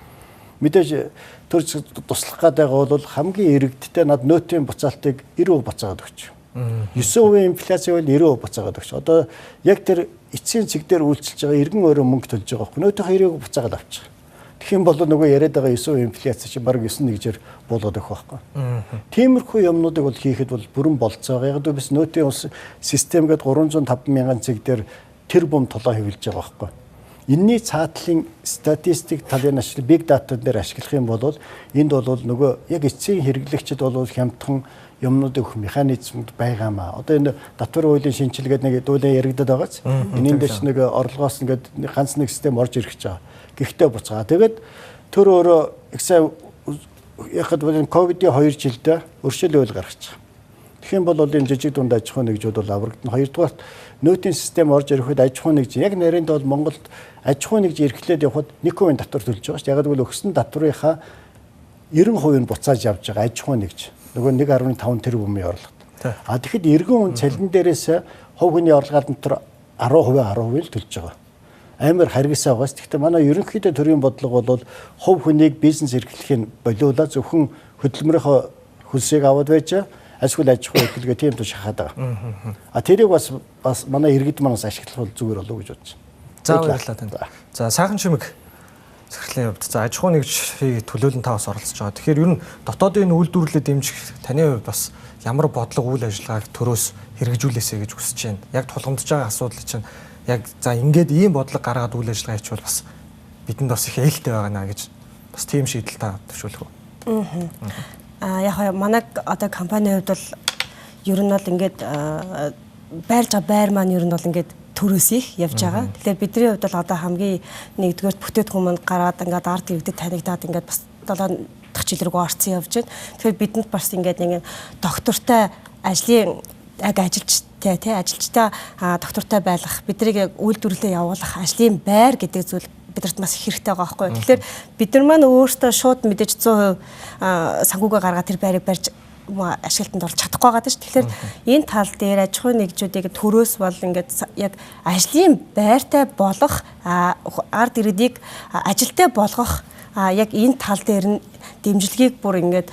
мэдээж төрж туслах гэдэг бол хамгийн иргэдтэй над нөөтийн буцаалтыг 90% буцаагаад өгч. 9% инфляци бол 90% буцаагаад өгч. Одоо яг тэр эцсийн цэг дээр үйлчилж байгаа иргэн өөрөө мөнгө төлж байгаа байхгүй. Нөөтийн хоёрыг буцаагаад авчих. Тэгэх юм бол нөгөө яриад байгаа 9% инфляци чинь бараг 9.1-ээр буулгаад өгөх байхгүй. Тиймэрхүү юмнуудыг бол хийхэд бол бүрэн болцоо. Яг л биш нөөтийн улс систем гээд 305 мянган цэг дээр тэр бум толоо хэвлэж байгаа байхгүй. Энэний цаатлын статистик талын ашиг big data дээр ашиглах юм бол энд бол нөгөө яг эцсийн хэрэглэгчид бол хямдхан юмнуудыг өгөх механизмд байгаамаа. Одоо энэ татвар хуулийн шинжилгээд нэг дуулан яригдаад байгаач. Энийн дэш нэг орлогоос ингээд ганц нэг систем орж ирэх гэж байгаа. Гэхдээ буцаа. Тэгээд төр өөрөө их сайн яхад бол ковидын 2 жилдээ өршөөлөл гаргачих. Тэгэх юм бол энэ жижиг дунд аж ахуй нэгжүүд бол аврагдана. Хоёрдугаар нөөтийн систем орж ирэхэд аж ахуй нэгж яг нарийнд бол Монголд аж ахуй нэгж эрхлээд явхад 1% татвар төлж байгаа шүү дээ. Яг л өгсөн татврынхаа 90% нь буцааж явж байгаа аж ахуй нэгж. Нөгөө 1.5 тэрбумын орлого. Тэгэхэд эргэн үн цалин дээрээс хувь хүний орлогын дотор 10% л төлж байгаа. Амар харгисаа байгаас. Гэхдээ манай ерөнхийдөө төрийн бодлого бол хувь хүнийг бизнес эрхлэхийг болиулаа зөвхөн хөдөлмөрийнхөө хөлсийг аваад байж ашгүй аж ахуй эрхлэгээ тийм тус шахаад байгаа. Тэрийг бас манай иргэд манаас ашиглах бол зүгээр болов уу гэж бодож байна. За баярлалаа танд. За сайхан чимэг захирлын хувьд за аж ахуй нэгжийн төлөөлөн та бас оролцож байгаа. Тэгэхээр ер нь дотоодын үйлдвэрлэлд дэмжих таны хувьд бас ямар бодлого үйл ажиллагааг төрөөс хэрэгжүүлээсэй гэж хүсэж байна. Яг тулгамдж байгаа асуудал чинь яг за ингээд ийм бодлого гаргаад үйл ажиллагаа хийчихвэл бас бидэнд бас их ээлтэй байгаа наа гэж бас тийм шийдэл та төвшүүлэх үү? Яг манай одоо компанийн хувьд бол ер нь бол ингээд байрлж байгаа байр маань ер нь бол ингээд төрөөс их явж байгаа. Тэгэхээр бидний хувьд бол одоо хамгийн нэгдүгээр бүтээтгүн манд гараад ингээд ард иргэдэд танигдаад ингээд бас 7 дахь жил рүү орсон явж байна. Тэгэхээр бидэнд бас ингээд нэг доктортой ажлын яг ажилчтай доктортой байлгах, бидрийг үйлдвэрлэлээ явуулах ажлын байр гэдэг зүйл бидэрт маш их хэрэгтэй байгаа байхгүй. Тэгэхээр бид нар маань өөрсдөө шууд мэдээж 100% санхүүгээ гаргаад тэр байрыг барьж ашиглалтанд орж чадахгүй байгаа шүү. Тэгэхээр энэ тал дээр аж ахуй нэгжүүдийг төрөөс бол ингээд яг ажлын байртай болгох, ард иргэдийг ажилтай болгох яг энэ тал дээр нь дэмжлэгийг бүр ингээд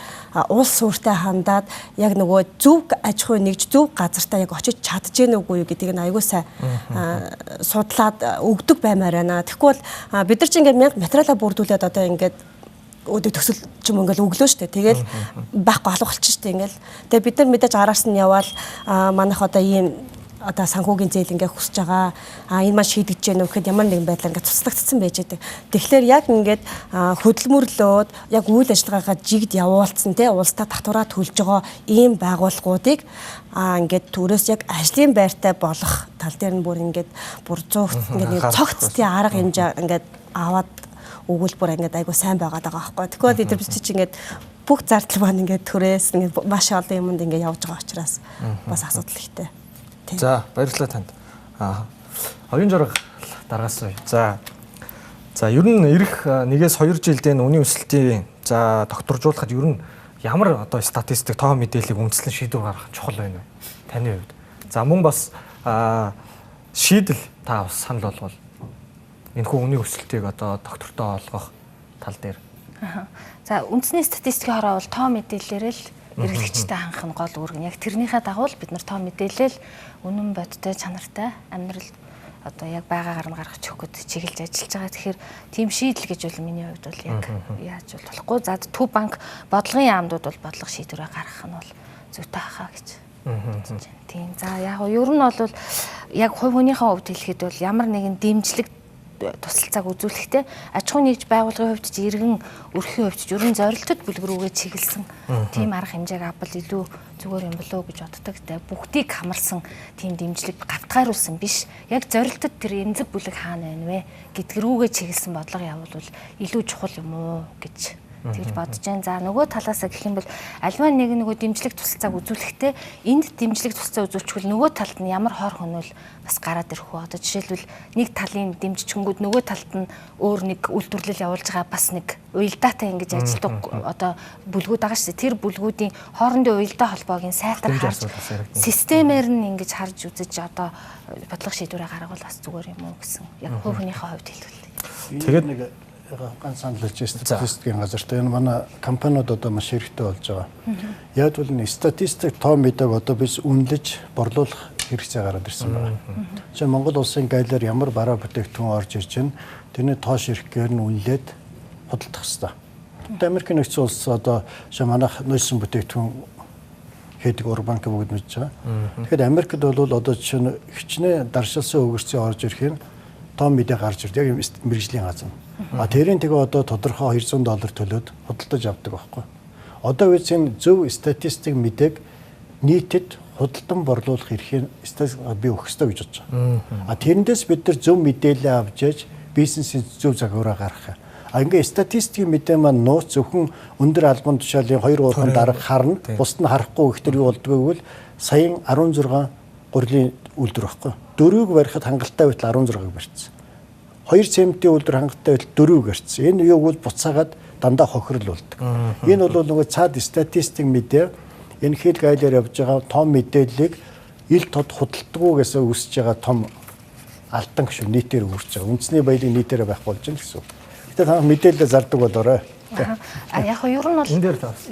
улс суурьтай хандаад яг нөгөө зөв аж ахуй нэгж зөв газартаа яг очиж чадж гэнэ үгүй юу гэдгийг нь аягүй сайн судлаад өгдөг баймаар байна. Тэгэхгүй бол бид нар чинь ингээд материалаа бүрдүүлээд одоо ингээд өдөө төсөл ч юм ингээл өглөө штэ. Тэгэл байхгүй алга болчих штэ ингээл. Тэгээ бид нар мэдээж араас нь яваал манайх одоо ийм одоо санхүүгийн зээл ингээ хүсэж байгаа. Энэ маань шийдэж гэнэ үү гэхэд ямар нэгэн байдлаар ингээ туслагдсан байж байгаа. Тэгэхээр яг ингээд хөдөлмөрлөөд яг үйл ажиллагаагаа жигд явуулсан те улстай татвараа төлж байгаа ийм байгууллагуудыг ингээд түрээс яг ажлын байртай болох тал дээр нь бүр ингээд бүр 100% ингээд цогцтын арга хэмжээ ингээд аваад өгүүлбэр ингээд айгуу сайн байгаад байгаа байхгүй. Тэгэхээр бид нар чи ингээд бүх зардал маань ингээд түрээс ингээд маш олон юмд ингээд явж байгаа учраас бас асуудал ихтэй. За баярлалаа танд. Оюун жураг дараасан. За ер нь ирэх 1-2 жилдээ үнийн өсөлтийн за докторжуулахад ер нь ямар одоо статистик тоо мэдээллийг үндэслэн шийдвэр гаргах чухал байна вэ? Таны хувьд. За мөн бас шийдэл та бас санал болгол энэхүү үнийн өсөлтийг одоо доктортой олгох тал дээр. За үндэсний статистикийн хороо бол тоо мэдээлэлээр л эргэлэгчтэй ханх нь гол үүрэг. Яг тэрнийхээ дагуу бид нар тоо мэдээлэл үнэн бодтой чанартай амьдрал одоо яг байгаагаар нь гаргаж өгөх гээд чиглэж ажиллаж байгаа. Тэгэхээр тийм шийдэл гэж бол миний хувьд бол яг яаж болохгүй. За төв банк бодлогын яамдууд бол бодлого шийдвэрээ гаргах нь бол зүйтэй хаа гэж. Тийм. За яг ер нь бол яг хувь хүнийхээ хувьд хэлэхэд бол ямар нэгэн дэмжлэг тусалцааг үзүүлэхдээ аж ахуйн нэгж байгууллагын хувьд ч иргэн өрхийн хувьд ч ерөн зорилтод бүлгэрүүгээ чиглэсэн тийм арга хэмжээг авбал илүү зүгээр юм болоо гэж боддог. Тэгээ бүгдийг хамарсан тийм дэмжлэг гавтгааруулсан биш. Яг зорилтод тэр эмзэг бүлэг хаана байна вэ гэдгэрүүгээ чиглэсэн бодлого явуулвал илүү чухал юм уу гэж тэгж бодож जैन. За нөгөө талаасаа гэх юм бол альва нөгөө дэмжлэг тусалцааг үзүүлэхдээ энд дэмжлэг тусалцаа үзүүлчихвэл нөгөө талд нь ямар хор хөнөөл бас гараад ирэх үү. Одоо жишээлбэл нэг талын дэмжчихэнгүүд нөгөө талд нь өөр нэг үйлдвэрлэл явуулж байгаа бас нэг уялдаатай ингэж ажилладаг одоо бүлгүүд байгаа шүү дээ. Тэр бүлгүүдийн хоорондын уялдаа холбоог нь сайтар харж системээр нь ингэж харж үзэж одоо бодлого шийдвэрээ гаргавал бас зүгээр юм уу гэсэн. Яг хувь хүнийхээ хувьд хэлбэл. Тэгээд нэг ганц санал хэлж статистикийн газартай энэ манай компаниуд одоо маш хэрэгтэй болж байгаа. Яг бол энэ статистик тоо мэдээг одоо biz үнэлж борлуулах хэрэгцээ гараад ирсэн байна. Жишээ Монгол улсын гайлаар ямар бараа бүтээгдэхүүн орж ирж байна. Тэрний тоо ширхгээр нь үнэлээд худалдах хэрэгтэй. Америкийн нэгдсэн улс одоо жишээ манайх нөөцсөн бүтээгдэхүүн хийдэг Урбанк бүгд мэдж байгаа. Тэгэхээр Америкт бол одоо жишээ нь хичнээн даршилсан өгөрцөө орж ирэх нь тоо мэдээ гарч ирдэг. Яг мэргэжлийн газар. Тэрийн тэгээ одоо тодорхой $200 төлөөд худалдаж авдаг байхгүй. Одоо үеийн энэ зөв статистик мэдээг нийтэд худалдан борлуулах эрхийг би өгөх ёстой гэж бодож байгаа. Тэрэндээс бид нар зөв мэдээлэл авч яж бизнесийн зөв загвараа гаргах. Ингээ статистикийн мэдээ маань нууц зөвхөн өндөр албан тушаалын 2-3 дарга харна. Бусд нь харахгүй ихтэй юу болдгоо гэвэл саяын 16 гурилын үйлдвэр байхгүй. 4-г барихад хангалттай байтал 16-г барьсан. 2 цементийн үйлдвэр хангалттай байтал 4-г барьсан. Энэ юу гэвэл буцаагаад дандаа хохирол болдог. Энэ бол нөгөө цаад статистик мэдээ энэ хэл гайлаар явж байгаа том мэдээллийг ил тод худалдаггүйгээсээ үүсэж байгаа том алдан гişүн нийтээр үүсэж байгаа. Үндэсний баялаг нийтээр байх болж байна гэсэн. Гэтэ та мэдээлэл зардаг болоорой. Яг нь ер нь бол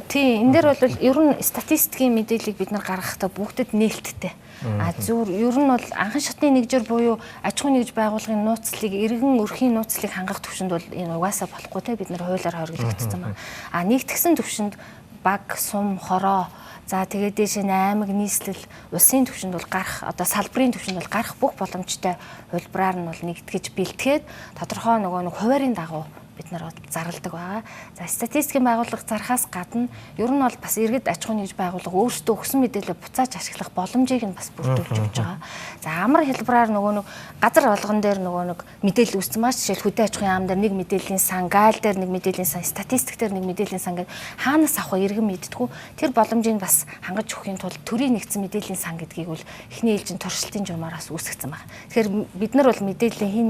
тийм энэ дээр бол ер нь статистикийн мэдээллийг бид нар гаргахдаа бүгдэд нээлттэй. Зүгээр ер нь бол анхан шатны нэгжээр буюу аж ахуйн нэгж байгууллагын нууцлыг иргэн өрхийн нууцлыг хангах төвшөнд бол энэ угаасаа болохгүй те бид нар хуулиар хориглогдсон байна. Нэгтгсэн төвшөнд баг, сум, хороо за тэгээд дээш нь аймаг нийслэл улсын төвшөнд бол гарах одоо салбарын төвшөнд бол гарах бүх боломжтой хөлбраар нь бол нэгтгэж бэлтгээд тодорхой нэг хуваарийн дагуу бид нар зарладаг байгаа. За статистикийн байгууллага зархаас гадна ер нь бол бас иргэд аж ахуйн нэгж байгууллага өөрсдөө өгсөн мэдээлэл буцааж ашиглах боломжийг нь бас бүрдүүлж өгч байгаа. За амар хэлбэрээр нэг газар болгон дээр нэг мэдээлэл үүссэн маш жишээл хөдөө аж ахуйн яам дээр нэг мэдээллийн сан, гайл дээр нэг мэдээллийн сан, статистик дээр нэг мэдээллийн сан гэдэг хаанаас авах вэ иргэн мэддэггүй. Тэр боломжийг бас хангаж өгөхийн тулд төрийн нэгдсэн мэдээллийн сан гэдгийг бол эхний ээлжийн туршилтын журмаараас үүсгэсэн байна. Тэгэхээр бид нар бол мэдээллийн хин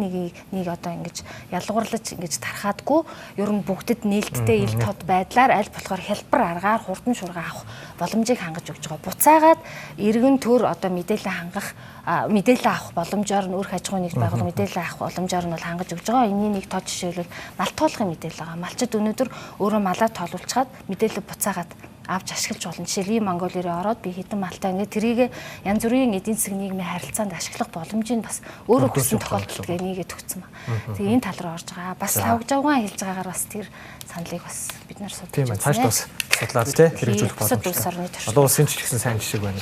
нэг одоо ингэж ялгуурлаж ингэж тархаад ер нь бүгдэд нээлттэй ил тод байдлаар аль болохоор хялбар аргаар хурдан шургаа авах боломжийг хангаж өгч байгаа. Буцаагаад иргэн төр одоо мэдээлэл хангах мэдээлэл авах боломжоор нь өөр аж ахуйн нэгж байгууллага мэдээлэл авах боломжоор нь бол хангаж өгж байгаа. Энийн нэг тод жишээлбэл мал тоолохын мэдээлэл байгаа. Малчид өнөөдөр өөрөө малаа тоолуулчаад мэдээлэл буцаагаад авч ашиглаж болно. Жишээлбэл Монголиороо ороод би хэдэн малтай ингээд тэрийг янз бүрийн эдийн засгийн нийгмийн харилцаанд ашиглах боломжийг бас өөрөө хүссэн тохиолдолд нэгээд өгсөн ба. Тэгээ энэ тал руу орж байгаа. Бас лавж авгаан хэлж байгаагаар бас тэр саналыг бас бид нар судалж тийм байна. Цааш бас судлаад тий хэрэгжүүлэх боломжтой. Одоо улсын ч гэсэн сайн жишээ байна.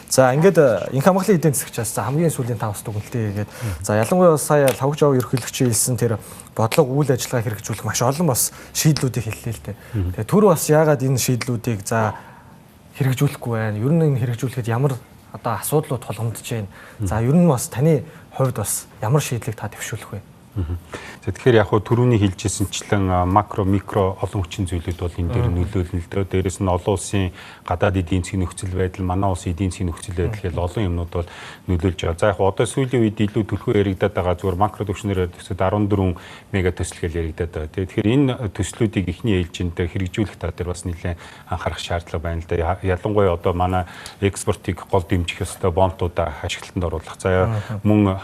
За ингээд инх хамгааллын эдийн засгчаас за хамгийн сүүлийн 5 дүгнэлтээ хийгээд за ялангуяа сая лавж аваа ерөнхийлөгчийн хэлсэн тэр бодлого үйл ажиллагаа хэрэгжүүлэх маш олон бас шийдлүүдийг хэллээ л дээ. Тэгээ түр бас яагаад энэ шийдлүүдийг за хэрэгжүүлэхгүй байна? Ер нь энэ хэрэгжүүлэхэд ямар одоо асуудлууд тулгамдж байна? За ер нь бас таны хувьд бас ямар шийдлийг та дэвшүүлэх вэ? Тэгэхээр яг хөө түрүүний хэлжсэнчлэн макро микро олон хүчин зүйлүүд бол энэ дээр нөлөөлнө л дээ. Дээрээс нь олон улсын гадаад эдийн засгийн нөхцөл байдал, манай улсын эдийн засгийн нөхцөл байдал гэхэл олон юмнууд бол нөлөөлж байгаа. За яг одоо сүүлийн үед илүү төлхөө яригадаад байгаа зүгээр макро түвшнээр төсөд 14 мега төслөл яригадаад байгаа. Тэгэхээр энэ төслүүдийг эхний ээлжинд хэрэгжүүлэх та дээр бас нэлээд анхаарах шаардлага байна л да. Ялангуяа одоо манай экспортыг гол дэмжих ёстой бонтуудаа ашиглалтанд оруулах. За мөн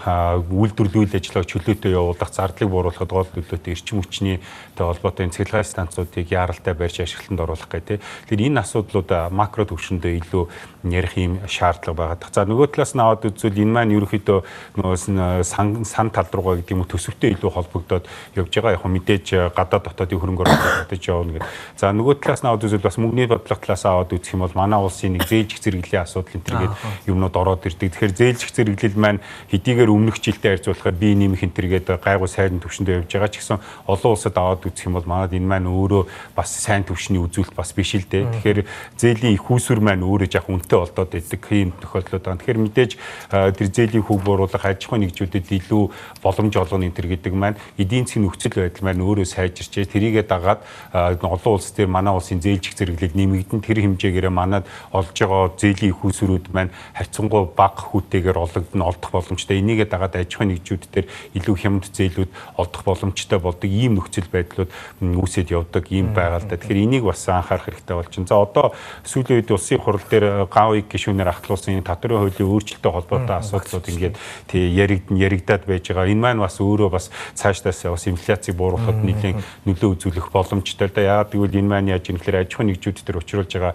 үйлдвэрлэл ажиллагааг чөлөөтэй явуулах, зардлыг бууруулахад гол нөлөөтэй эрчим хүчний холбоотой цэглэгээ станцуудыг яаралтай барьж ашиглалтанд оруулах гэдэг. Тэгэхээр энэ асуудлууд макро түвшиндээ илүү ярих юм шаардлага байгаа. За нөгөө талаас нь аваад үзвэл энэ маань ерөнхийдөө нөгөө сан тал руугаа гэдэг юм уу төсөвтэй илүү холбогдоод явж байгаа. Яг мэдээж гадаад дотоодын хөрөнгө оруулалт татаж явна гэдэг. За нөгөө талаас нь аваад үзвэл бас мөнгөний бодлого талаас аваад үзэх юм бол манай улсын нэг зээлжих зэрэглэлийн асуудал энэ төргээд юмнууд ороод ирдэг. Тэгэхээр зээлжих зэрэглэл маань хэдийгээр өмнөх жилдээ харьцуулахад бие нэмэх энэ төргээд гайгүй сайрын түвшиндээ явж байгаа ч гэсэн олон улсад аваад үзэх юм бол манад энэ маань өөрөө бас сайн түвшний үзүүлэлт бас биш л дээ. Тэгэхээр зээлийн их үүсвэр маань өөрөө яг үнэтэй болдоод идэг юм тохиолдлууд байна. Тэгэхээр мэдээж тэр зээлийн хөв бууруулах аж ахуйн нэгжүүдэд илүү боломж олгоно энэ төр гэдэг маань эдийн засгийн нөхцөл байдал маань өөрөө сайжирчээ. Тэрийгээ дагаад олон улс дээр манай улсын зээлжих зэрэглэл нэмэгдэн тэр хэмжээгээр манад олж байгаа зээлийн их үүсвэрүүд маань харьцангуй бага хүүтэйгээр олдох боломжтой. Энийгээ дагаад аж ахуйн нэгжүүд дээр илүү хямд зээлүүд олдох боломжтой болдог ийм нөхцөл байдлууд үүсэт явдаг ийм байгаа л да. Тэгэхээр энийг бас анхаарах хэрэгтэй болчихно. За одоо сүүлийн үед улсын хурал дээр ГАУ-ыг гишүүнээр ахлуулсан татварын хуулийн өөрчлөлттэй холбоотой асуудлууд ингээд яригдаад байж байгаа. Энэ маань бас өөрөө бас цаашдаас бас инфляцийг бууруулахад нэлээд нөлөө үзүүлэх боломжтой л да. Яагаад гэвэл энэ маань яаж юм гэхээр аж ахуйн нэгжүүд дээр учруулж байгаа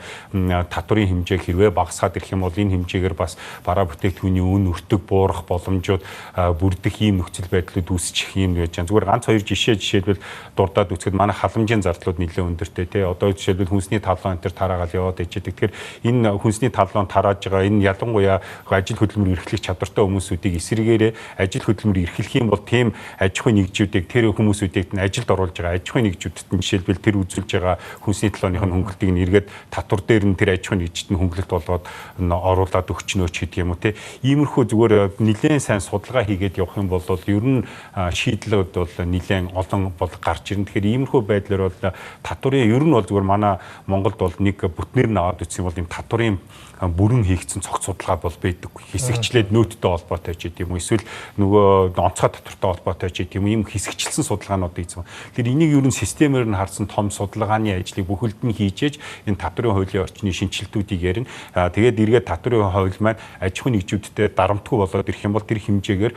татварын хэмжээ хэрвээ багасгаад ирэх юм бол энэ хэмжээгээр бас бараа бүтээгдэхүүний үн өртөг буурах боломжууд бүрдэх ийм нөхцөл байдлууд үүсчих юм гэж байна. Зүгээр ганц хоёр жишээлбэл дурдаад үзэхэд манай халамжийн зардлууд нэлээд өндөртэй тий. Одоо жишээлбэл хүнсний талбай энэ төр тараагаал яваад ижидэг. Тэгэхээр энэ хүнсний талбай тарааж байгаа энэ ялангуяа ажил хөдөлмөр эрхлэх чадвартай хүмүүсүүдийг эсрэгээрээ ажил хөдөлмөр эрхлэх юм бол тийм аж ахуйн нэгжүүдийг тэр хүмүүсүүдийг ажилд оруулж байгаа аж ахуйн нэгжүүдэд нь жишээлбэл тэр үзүүлж байгаа хүнсний талбайных нь хөнгөлтийг нь эргээд татвар дээр нь тэр аж ахуйн нэгжид нь хөнгөлөлт болгоод оруулаад өгчнөөч гэдэг юм уу тий. Иймэрхүү зүгээр нэлээд сайн судалгаа хийгээд явах юм бол ер нь шийдлүүд бол нэлээд олон бол гарч ирнэ. Тэгэхээр иймэрхүү байдлаар бол татварын ер нь бол зүгээр манай Монголд бол нэг бүтнээр нь аваад үзсэн бол юм татварын бүрэн хийгдсэн цогц судалгаа бол байдаг. Хэсэгчлээд нөөттэй холбоотой ч гэдэм юм. Эсвэл нөгөө онцгой татвартай холбоотой ч гэдэм юм. Ийм хэсэгчлсэн судалгаанууд ийцэн. Тэгэхээр энийг ер нь системээр нь харсан том судалгааны ажлыг бүхэлд нь хийжээж энэ татварын хуулийн орчны шинжилтүүдийг ярина. Тэгээд эргээд татварын хууль маань аж ахуйн нэгжүүдтэй дарамтгүй болоод ирэх юм бол тэр хэмжээгээр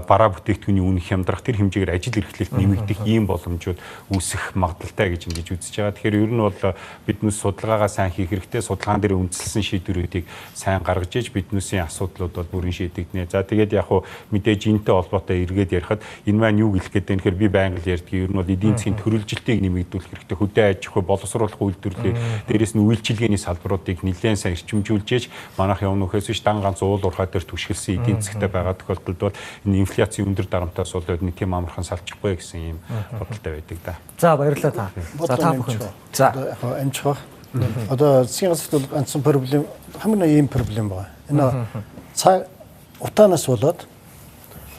бараа бүтээгдэхүүний үн хямдрах, тэр хэмжээгээр ажил эрхлэлт нэмэгдэх ийм боломжууд үүсэх магадaltaй гэж ингэж үзэж байгаа. Тэгэхээр ер нь бол биднээс судалгаагаа сайн хийх хэрэгтэй. Судалгаан дээр үндэслэн шийдвэрүүдийг сайн гаргаж иж биднээсийн асуудлууд бол бүрэн шийдэгдэнэ. За тэгээд яг хуу мэдээж энэтэй холбоотой эргээд ярихад энэ маань юу гэлэх гэдэг нэхэр би байнга л ярьдаг. Ер нь бол эдийн засгийн төрөлжилтийг нэмэгдүүлэх хэрэгтэй. Хөдөө аж ахуй боловсруулах үйлдвэрлэлийг дээрээс нь үйлчилгээний салбаруудыг нэлээд сайн эрчимжүүлж иж манайх явна нөхөөс биш дан ганц уул уурхай дээр түшгэлсэн эдийн засгтай байгаа тохиолдолд бол энэ инфляцийн өндөр дарамтаас болоод нэг тийм амархан салчихгүй гэсэн юм бодолтой байдаг да. За баярлалаа та. За та бүхэн. За яг амжих. Одоо засгийн газарт бол ганцхан проблем хамгийн ийм проблем байгаа. Энэ цаг утаанаас болоод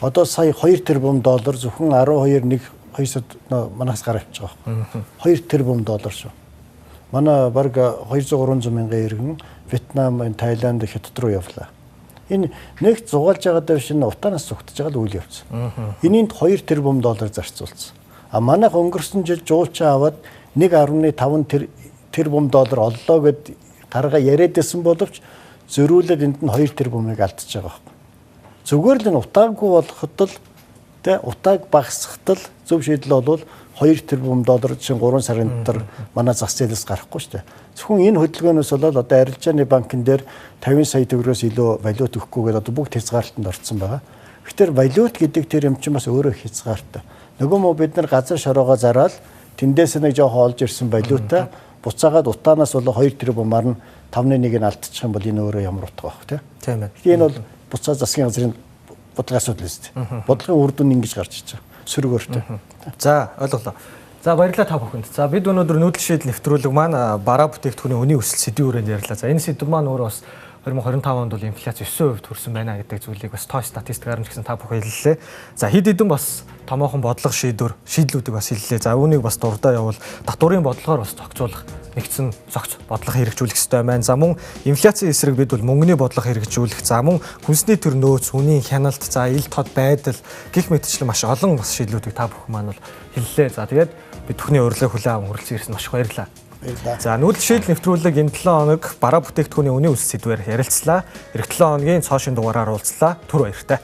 одоо сая 2 тэрбум доллар зөвхөн 12 2 манаас гарч байгаа байхгүй. 2 тэрбум доллар шүү. Манай баг 200-300 мянган иргэн Вьетнам, Таиланд, Хятад руу явлаа. Энэ нэг зугаалж байгаад биш энэ утаанаас зүгтж байгаа л үйл явц. Энийнд 2 тэрбум доллар зарцуулсан. А манайх өнгөрсөн жил жуулчаа аваад 1.5 тэрбум доллар оллоо гэд гаргаа яриад байсан боловч зөрүүлээд энд нь 2 тэрбумыг алдчихж байгаа байхгүй. Зүгээр л энэ утаагүй болоход л тэ утааг багасгахад л зөв шийдэл бол 2 тэрбум доллар чинь 3 сарын дотор манай зах зээлээс гарахгүй шүү дээ. Зөвхөн энэ хөдөлгөөнөөс болоод одоо арилжааны банкн дээр 50 сая төгрөгөөс илүү валют өгөхгүйгээд одоо бүгд хязгаарлалтанд орсон байгаа. Тэгэхээр валют гэдэг тэр юм чинь бас өөрөө хязгаартай. Нөгөө мө бид нар газар шороогоо зараад тэндээс нэг жоохон олж ирсэн валютаа буцаагаад утаанаас бол 2 тэрбумаар нь 5.1-ийг алдчих юм бол энэ өөрөө ямар утга байх вэ? Тийм байна. Энэ бол буцаа засгийн газрын бодлогын асуудал шүү дээ. Бодлогын үр дүн ингэж гарч иж байгаа. Сөргөөртэй. За ойлголоо. За баярлалаа та бүхэнд. За бид өнөөдөр нүүдэл шийдэл нэвтрүүлэг маань бараа бүтээгдэхүүний үнийн өсөлт сэдвийн хүрээнд ярьлаа. За энэ сэдв маань өөрөө бас 2025 онд бол инфляц 9% хүрсэн байна гэдэг зүйлийг бас тоо статистикаар нь ч гэсэн та бүхэн хэллээ. За хэд хэдэн бас томоохон бодлого шийдлүүдийг бас хэллээ. За үүнийг бас дурдаа явуул татварын бодлогоор бас зохицуулах нэгдсэн зохиц бодлого хэрэгжүүлэх ёстой байна. За мөн инфляцийн эсрэг бид бол мөнгөний бодлого хэрэгжүүлэх. За мөн хүнсний төр нөөц, үнийн хяналт, за ил тод байдал гэх мэтчлэн маш олон бас шийдлүүдийг та бүхэн маань бол хэллээ. За тэгээд бид бүхний урилгыг хүлээн аван хүрэлцэн ирсэн маш их баярлалаа. За нүүдэл шийдэл нэвтрүүлэг энэ 7 хоног бараа бүтээгдэхүүний үнийн өсөлт сэдвээр ярилцлаа. Эх 7 хоногийн цоошин дугаараар уулзлаа. Түр баяртай.